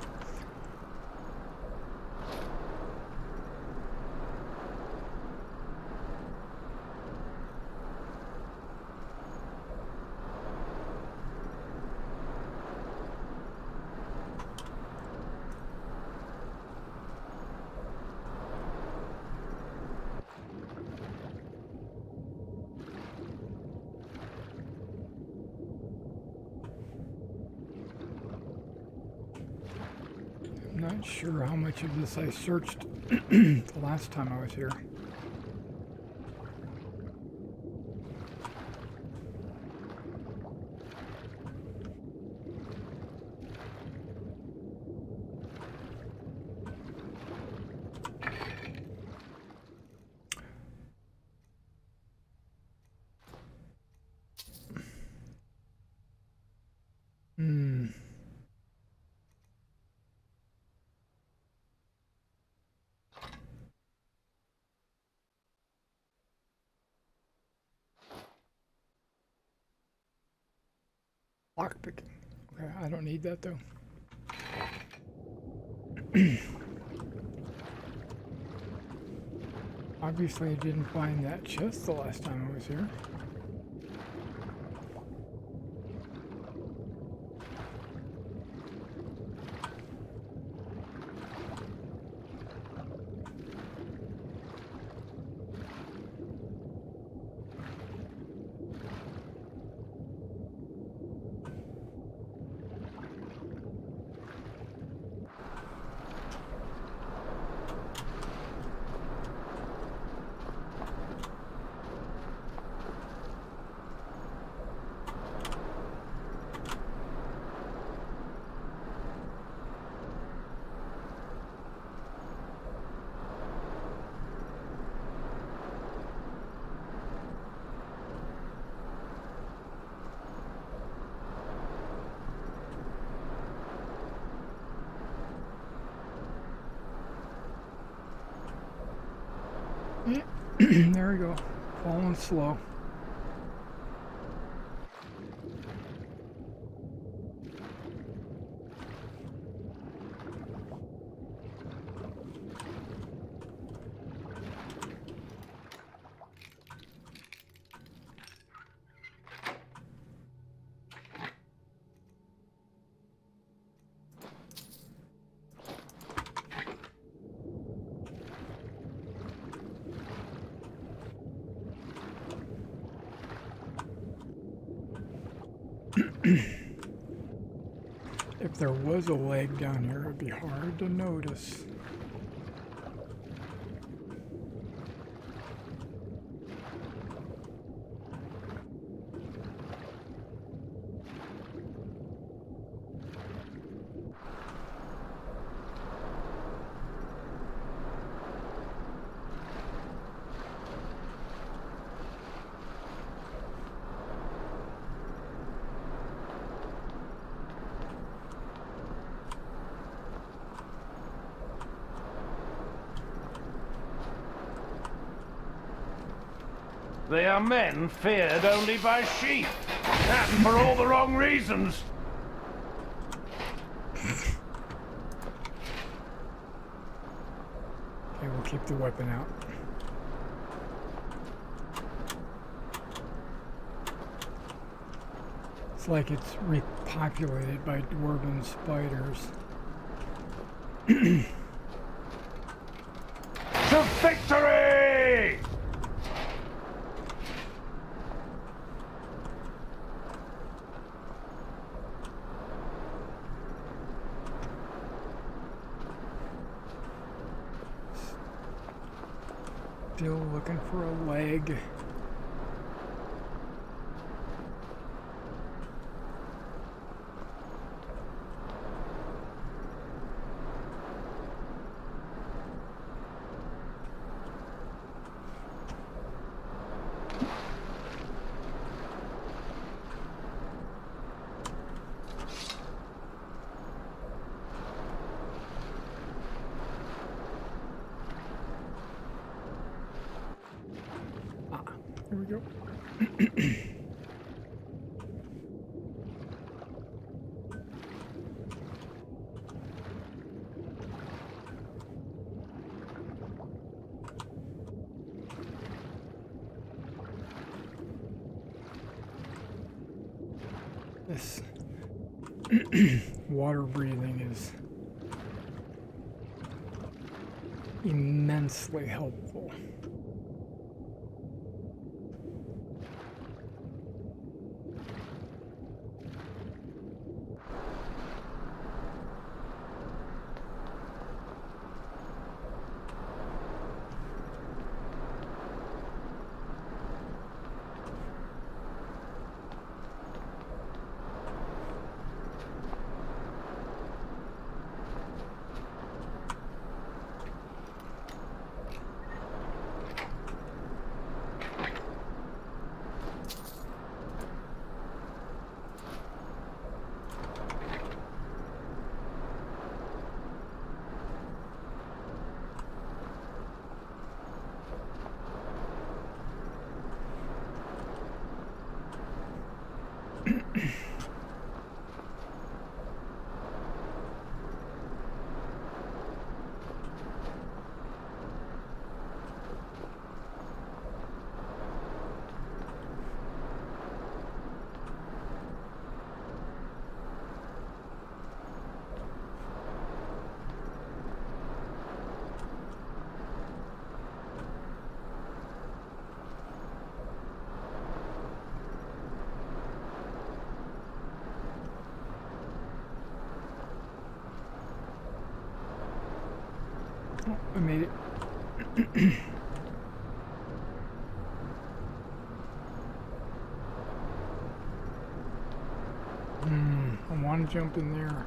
I'm not sure how much of this I searched the last time I was here. Lockpicking. Okay, I don't need that though. Obviously, I didn't find that chest the last time I was here. There we go. Falling slow. If there was a leg down here, it would be hard to notice. They are men feared only by sheep, and for all the wrong reasons. Okay, we'll keep the weapon out. It's like it's repopulated by dwarven spiders. To victory! Still looking for a leg. Here we go. This water breathing is immensely helpful. Oh, I made it. I want to jump in there.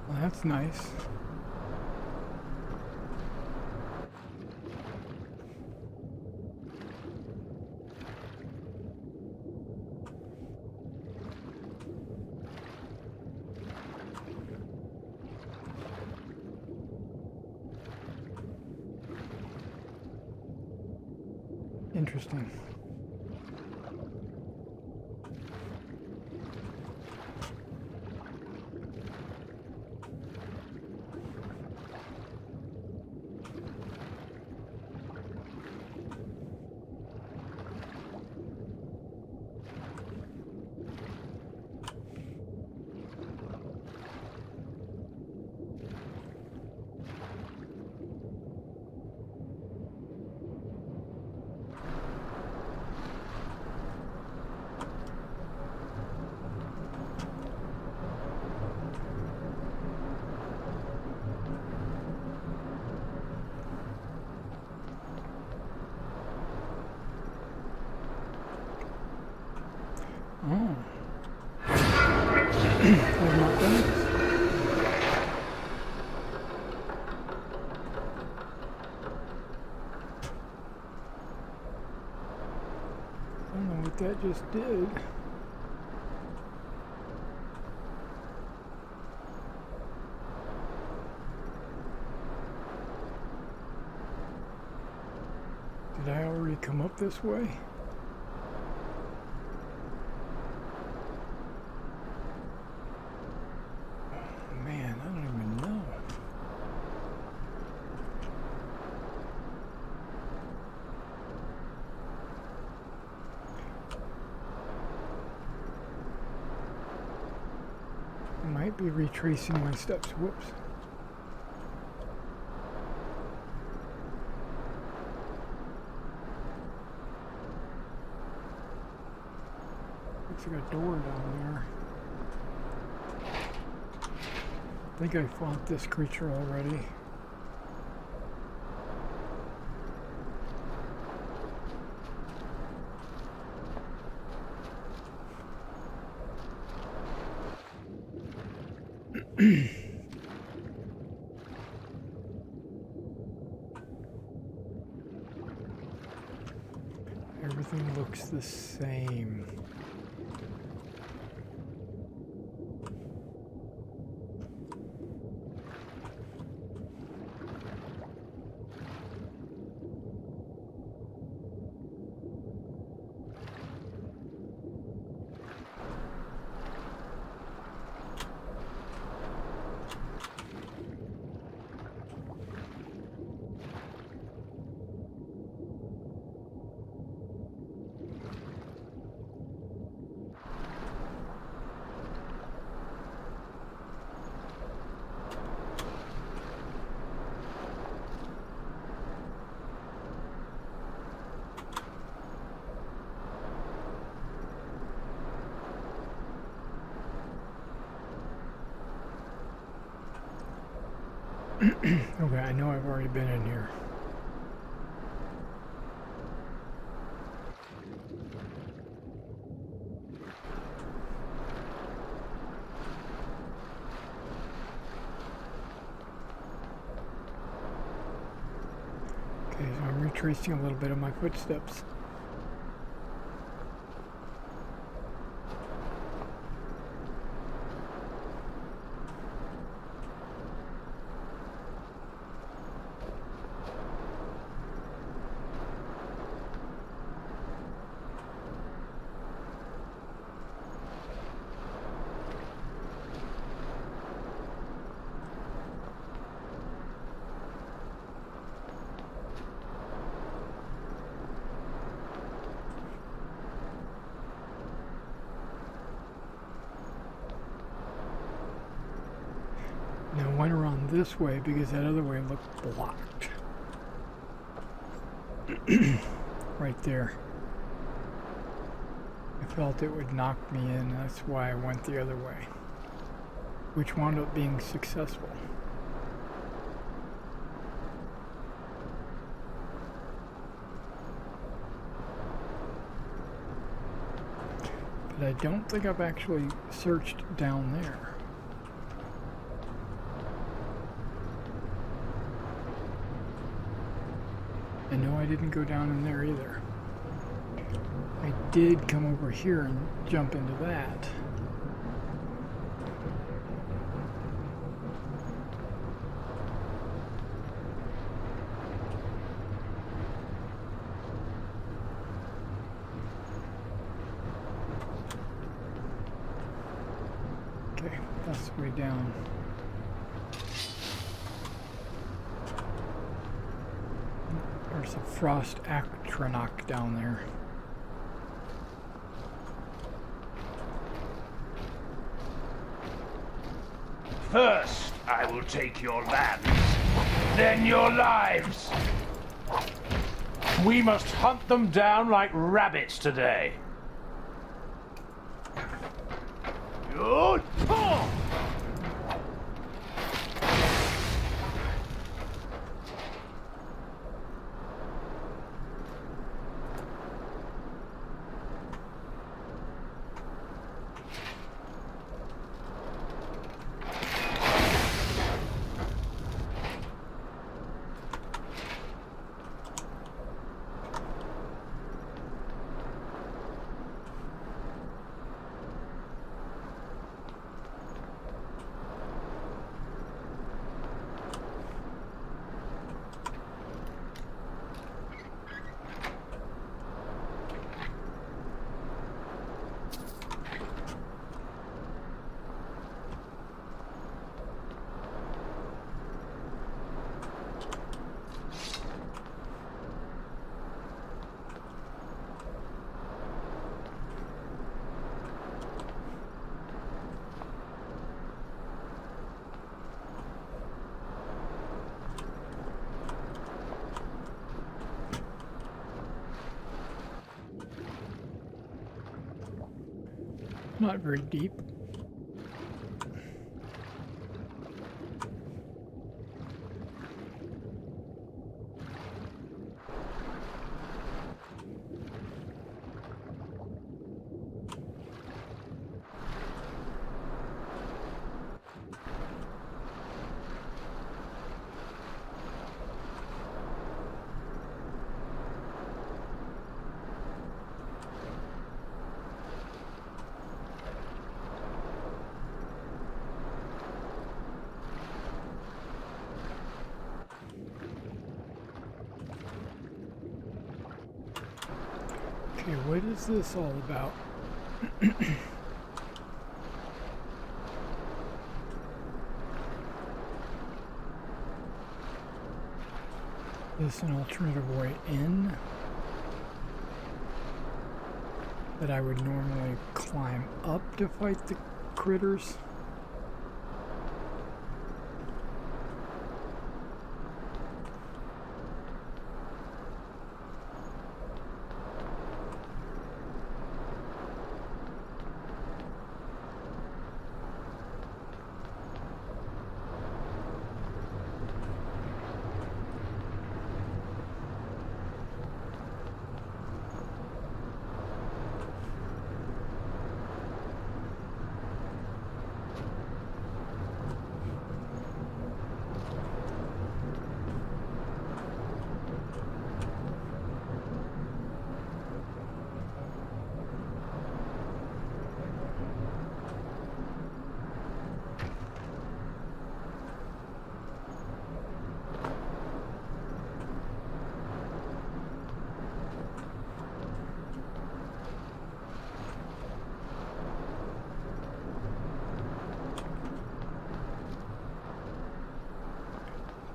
Well, that's nice. Interesting. Oh. I've not done this. I don't know what that just did. Did I already come up this way? Man, I don't even know. I might be retracing my steps. Whoops. Looks like a door down there. I think I fought this creature already. Everything looks the same. Okay, I know I've already been in here. Okay, so I'm retracing a little bit of my footsteps. Now I went around this way because that other way looked blocked. Right there. I felt it would knock me in, that's why I went the other way. Which wound up being successful. But I don't think I've actually searched down there. I know I didn't go down in there either. I did come over here and jump into that. Okay, that's the way down. There's a frost atronach down there. First, I will take your lands, then your lives. We must hunt them down like rabbits today. Good. Not very deep. Okay, what is this all about? Is this an alternative way in that I would normally climb up to fight the critters?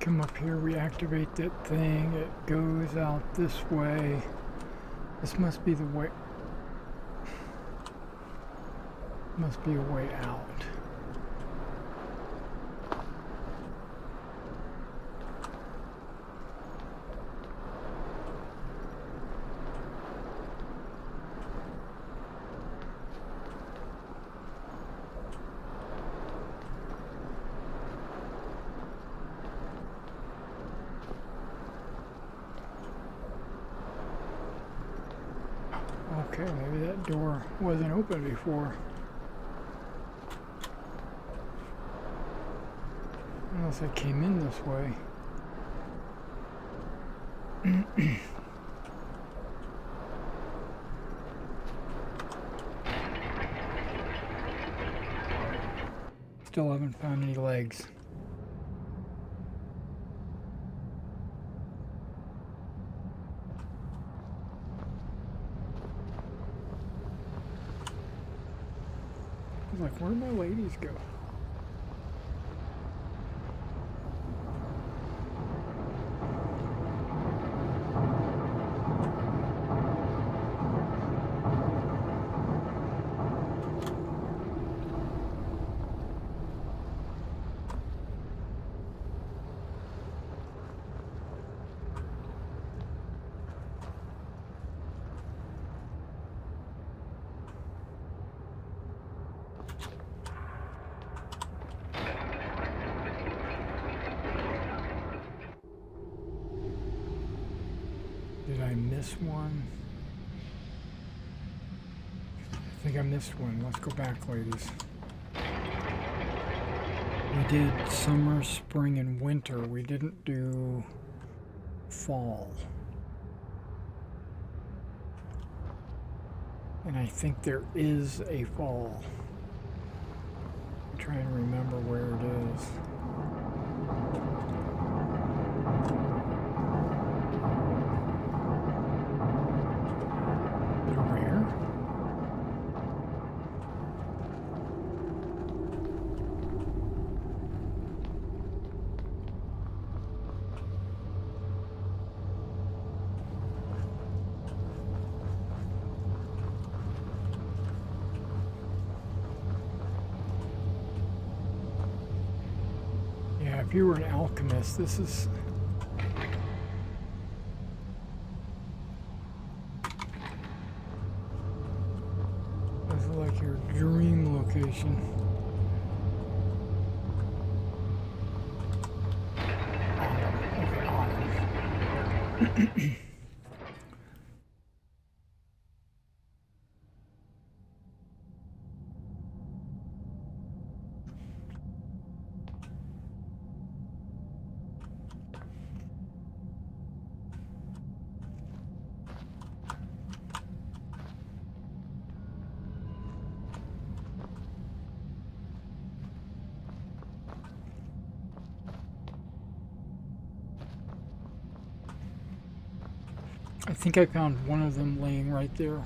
come up here, we activate that thing, it goes out this way. This must be the way. Must be a way out. Okay, maybe that door wasn't open before. Unless I came in this way. Still haven't found any legs. I was like, where did my ladies go? Did I miss one? I think I missed one. Let's go back, ladies. We did summer, spring, and winter. We didn't do fall. And I think there is a fall. I'm trying to remember where it is. If you were an alchemist, this is... This is like your dream location. Okay. I think I found one of them laying right there.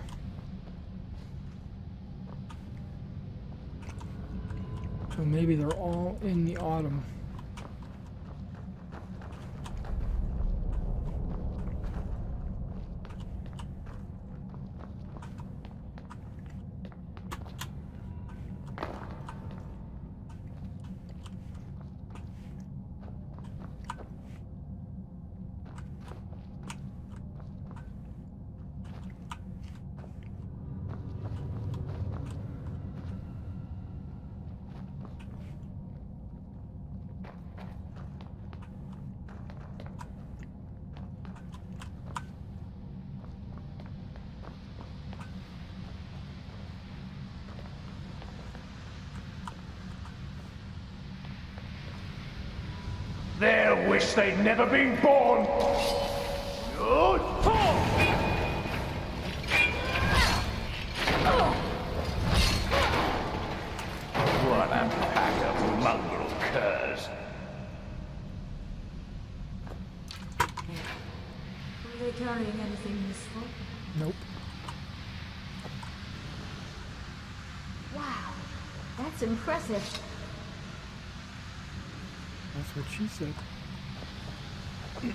So maybe they're all in the autumn. Their wish they'd never been born. Good. What a pack of mongrel curs. Were they carrying anything useful? Nope. Wow, that's impressive. That's what she said. I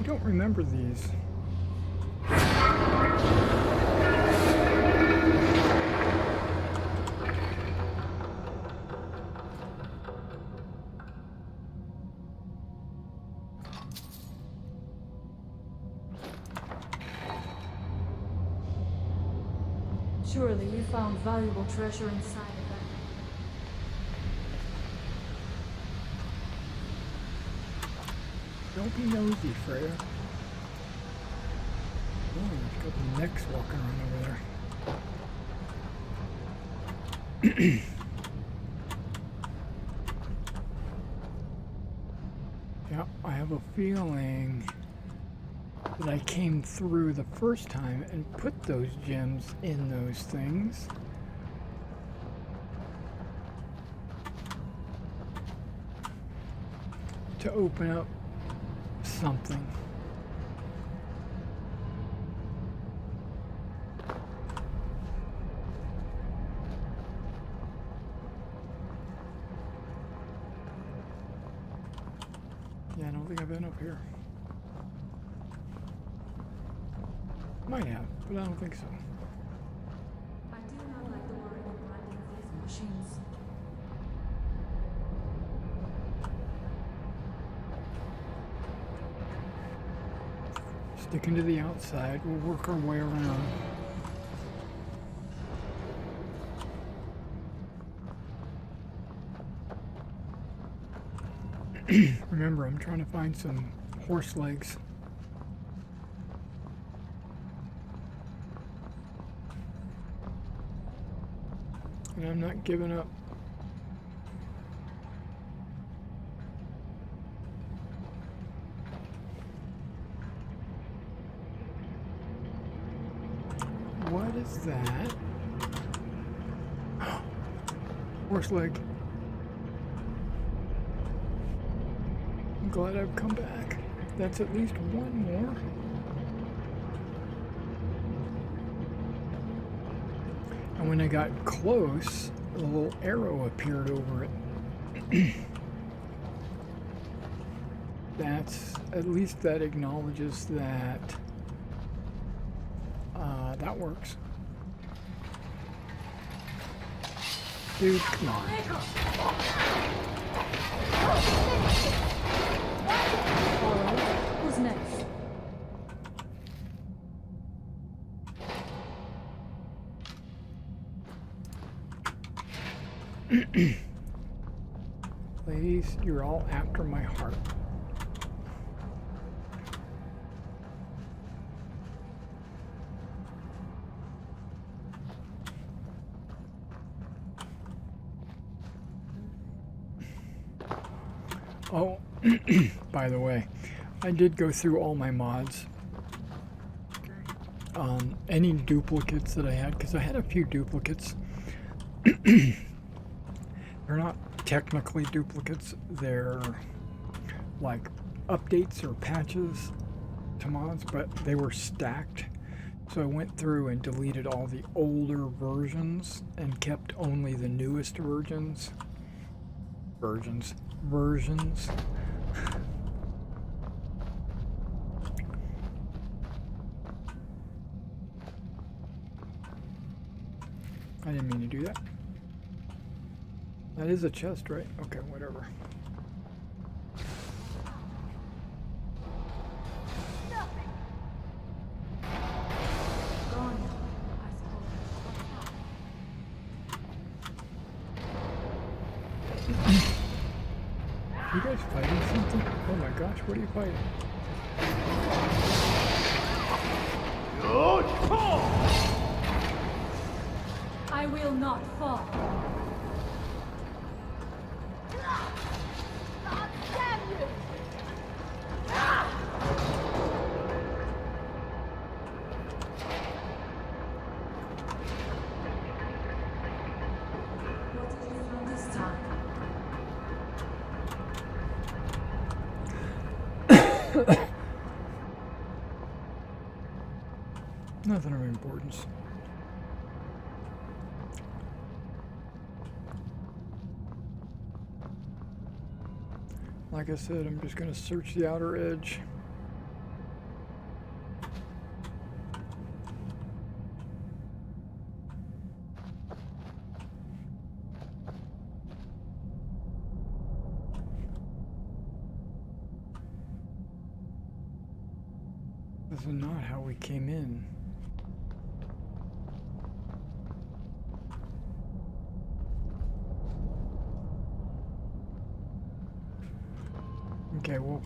don't remember these. Surely you found valuable treasure inside of that. Don't be nosy, Freya. Oh, there's a couple of necks walking around over there. Yeah, I have a feeling that I came through the first time and put those gems in those things. To open up something. Yeah, I don't think I've been up here. Might have, but I don't think so. I do not like the word of grinding these machines. Sticking to the outside, we'll work our way around. Remember, I'm trying to find some horse legs. And I'm not giving up. What is that? Horse leg. I'm glad I've come back. That's at least one more. And when I got close, a little arrow appeared over it. That's, at least that acknowledges that that works. Dude, come on. Alright, who's next? Ladies, you're all after my heart. Oh, by the way, I did go through all my mods. Any duplicates that I had, because I had a few duplicates. They're not technically duplicates, they're like updates or patches to mods, but they were stacked. So I went through and deleted all the older versions and kept only the newest versions. I didn't mean to do that. That is a chest, right? Okay, whatever. Gone, I suppose. You guys fighting something? Oh my gosh, what are you fighting? Good call! I will not fall. What did you find this time? Nothing of importance. Like I said, I'm just going to search the outer edge. This is not how we came in. Okay, we'll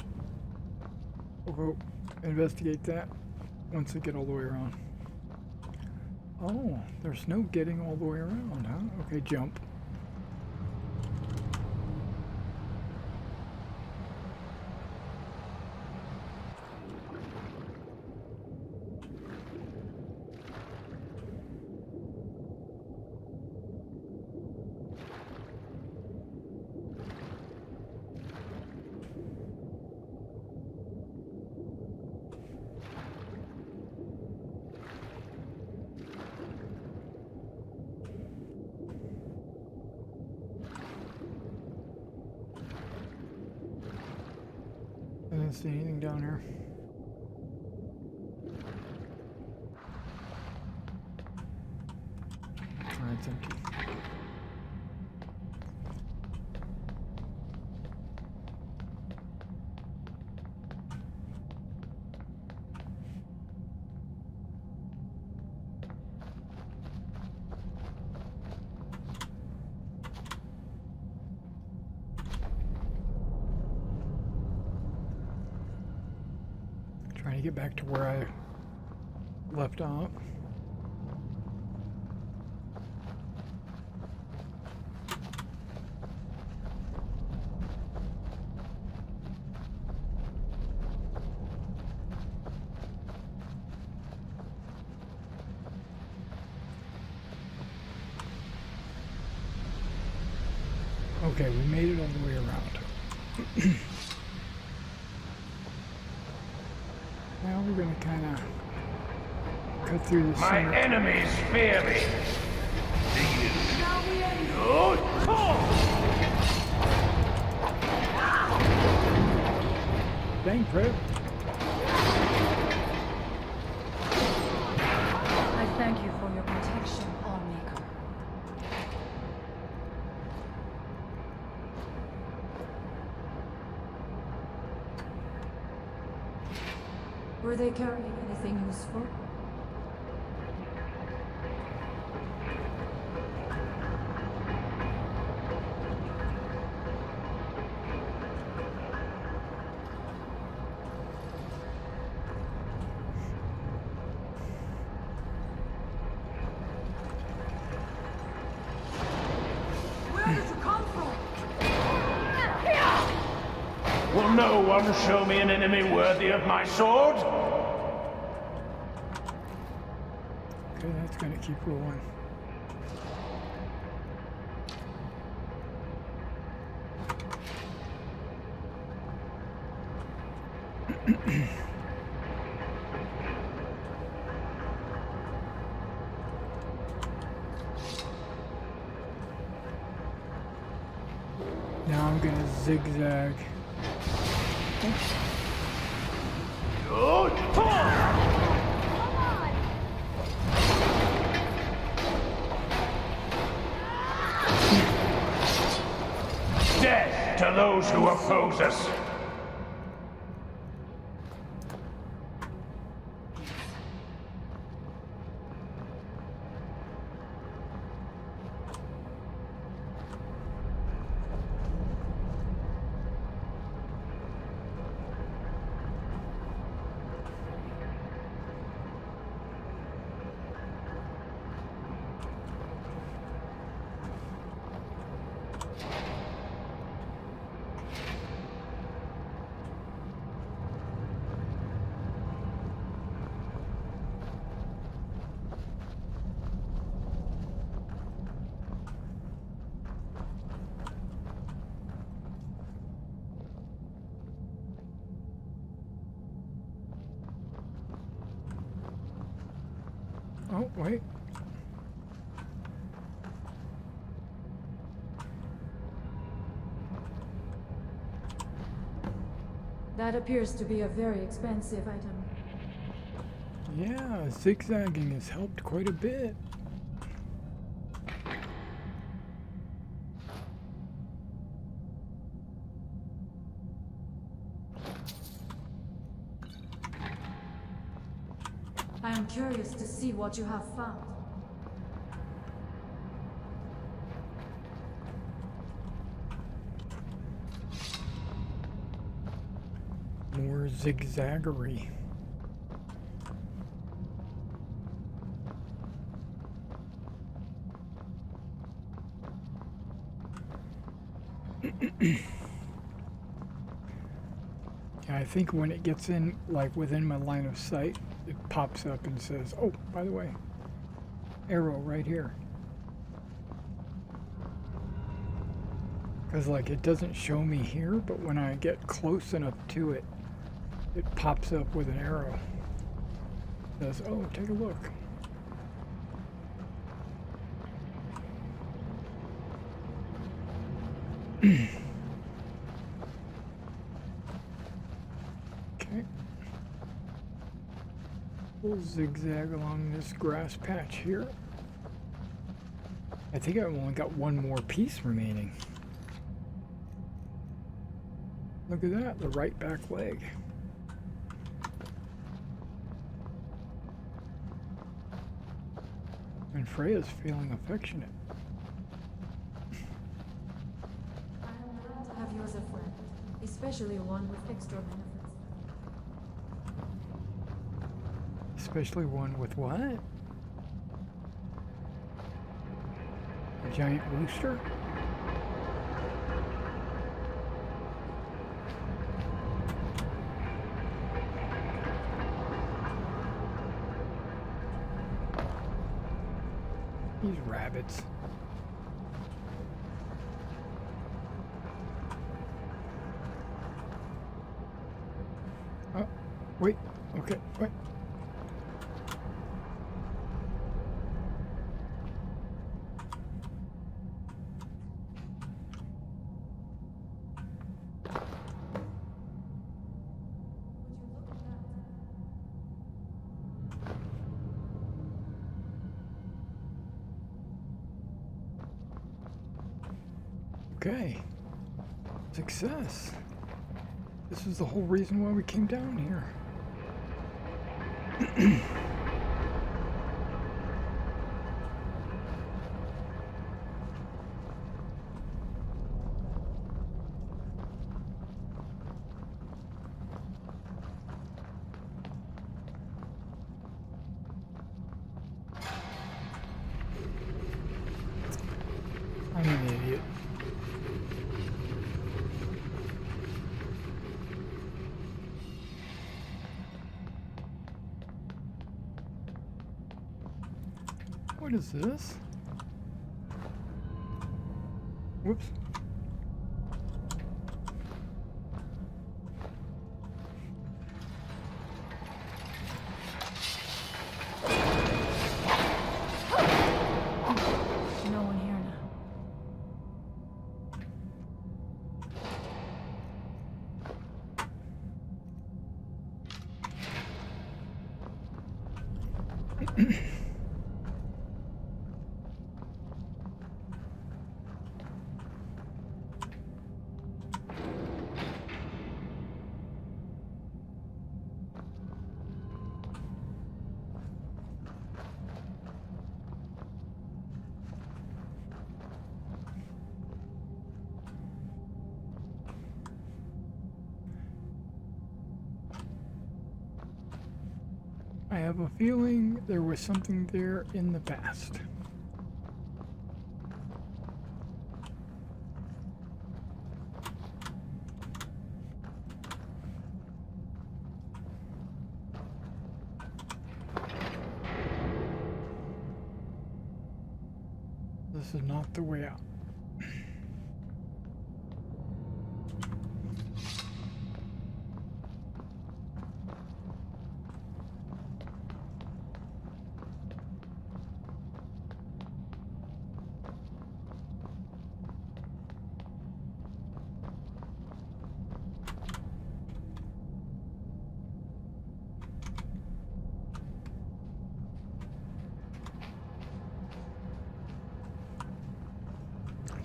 go investigate that once we get all the way around. Oh, there's no getting all the way around, huh? Okay, jump. I didn't see anything down here. Alright, it's empty. Trying to get back to where I left off. Okay, we made it all the way around. Now we're going to kind of cut through the My center. enemies fear me. Do you? Good call. Dang, Fred. I thank you for your protection, Allmaker. Were they carrying anything useful? Where did you come from? Will no one show me an enemy worthy of my sword? Okay, that's going to keep rolling. Now I'm going to zigzag. Good call. Death to those who oppose us. Oh, wait. That appears to be a very expensive item. Yeah, zigzagging has helped quite a bit. I am curious to see what you have found. More zigzaggery. Yeah, I think when it gets in, like within my line of sight, it pops up and says, oh, by the way, arrow right here. Because like it doesn't show me here, but when I get close enough to it, it pops up with an arrow. It says, oh, take a look. Okay. We'll zigzag along this grass patch here. I think I've only got one more piece remaining. Look at that, the right back leg. And Freya's feeling affectionate. I am glad to have you as a friend, especially one with extra benefits. Especially one with what? A giant rooster? These rabbits. Oh, wait. Okay, wait. Okay. Success. This is the whole reason why we came down here. I'm an idiot. What is this? Whoops. No one here now. I have a feeling there was something there in the past. This is not the way out.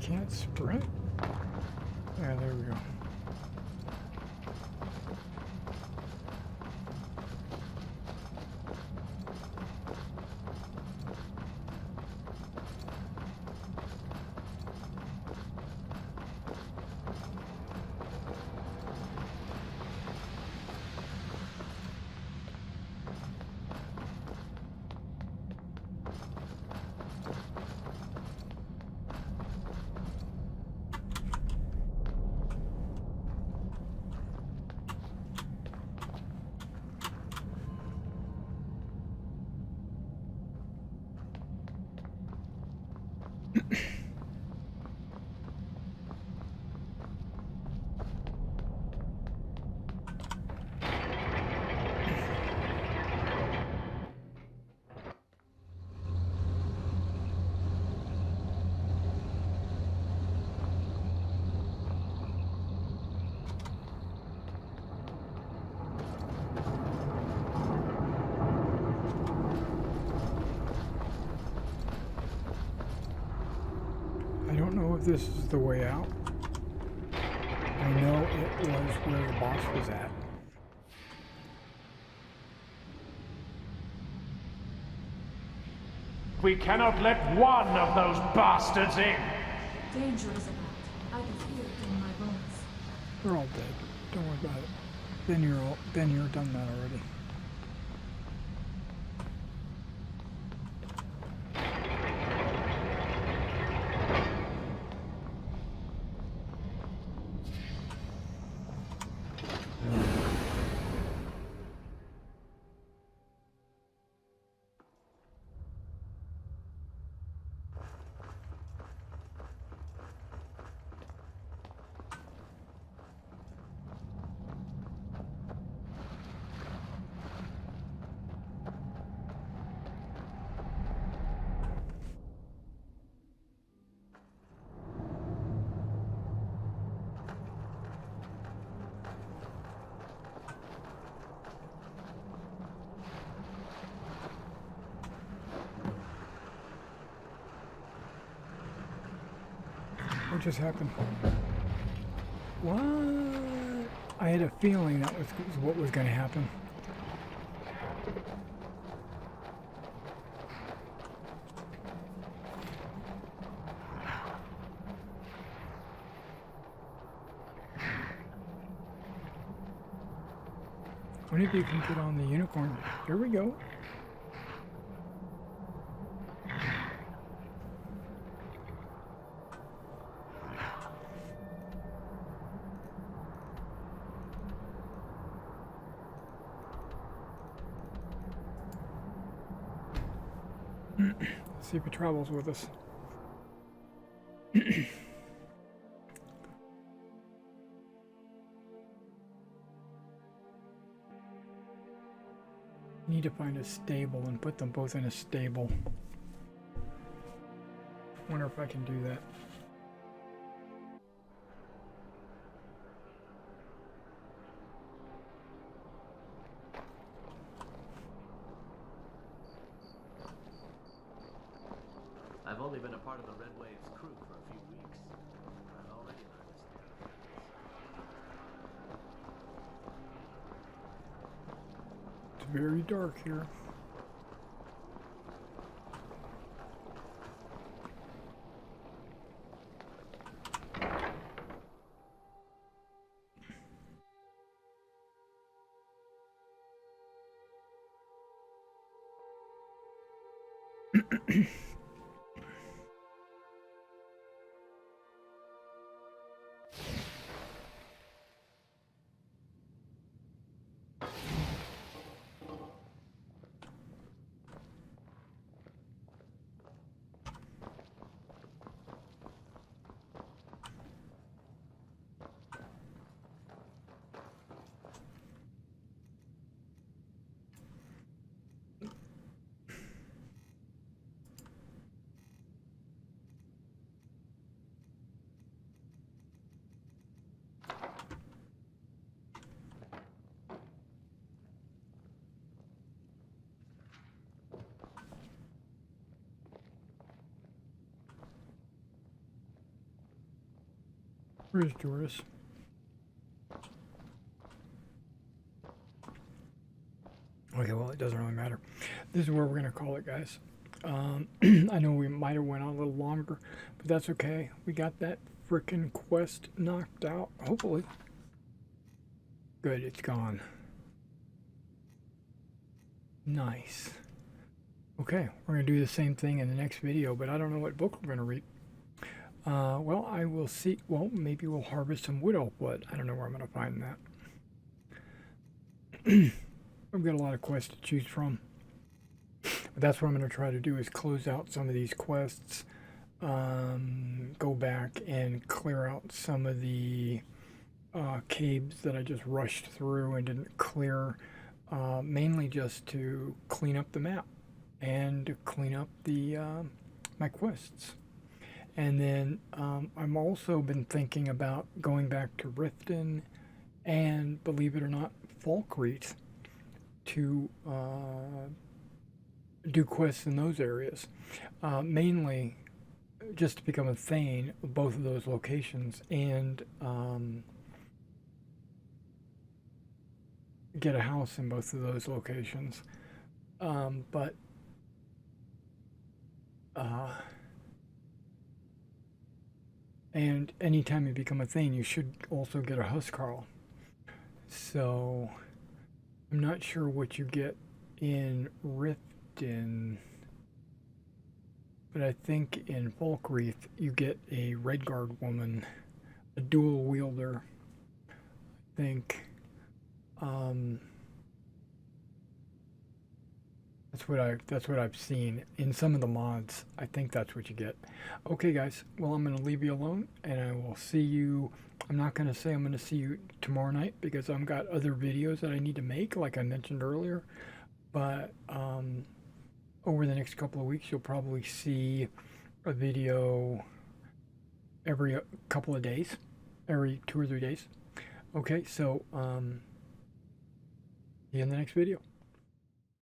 can't sprint? Yeah, there we go. I don't know if this is the way out. I know it was where the boss was at. We cannot let one of those bastards in. Danger is about. I can feel it in my bones. They're all dead. Don't worry about it. Then you're done that already. What just happened? What? I had a feeling that was what was going to happen. What if you can get on the unicorn? Here we go. Let's see if it travels with us. Need to find a stable and put them both in a stable. Wonder if I can do that. I've only been a part of the Red Wave's crew for a few weeks. I've already learned to stay out of things. It's very dark here. Where's Doris? Okay, well, it doesn't really matter. This is where we're going to call it, guys. I know we might have went on a little longer, but that's okay. We got that frickin' quest knocked out, hopefully. Good, it's gone. Nice. Okay, we're going to do the same thing in the next video, but I don't know what book we're going to read. Well, I will see. Well, maybe we'll harvest some wood elf blood. I don't know where I'm going to find that. I've got a lot of quests to choose from. But that's what I'm going to try to do, is close out some of these quests, go back and clear out some of the caves that I just rushed through and didn't clear, mainly just to clean up the map and clean up the my quests. And then I've also been thinking about going back to Riften and, believe it or not, Falkreath to do quests in those areas, mainly just to become a Thane of both of those locations and get a house in both of those locations. And anytime you become a Thane, you should also get a Huskarl. So I'm not sure what you get in Riften, but I think in Falkreath you get a Redguard woman, a dual wielder. I think that's what I've seen in some of the mods. I think that's what you get. Okay, guys. Well, I'm gonna leave you alone, and I will see you. I'm not gonna say I'm gonna see you tomorrow night because I've got other videos that I need to make, like I mentioned earlier. But over the next couple of weeks, you'll probably see a video every couple of days, every 2 or 3 days. Okay, so see you in the next video.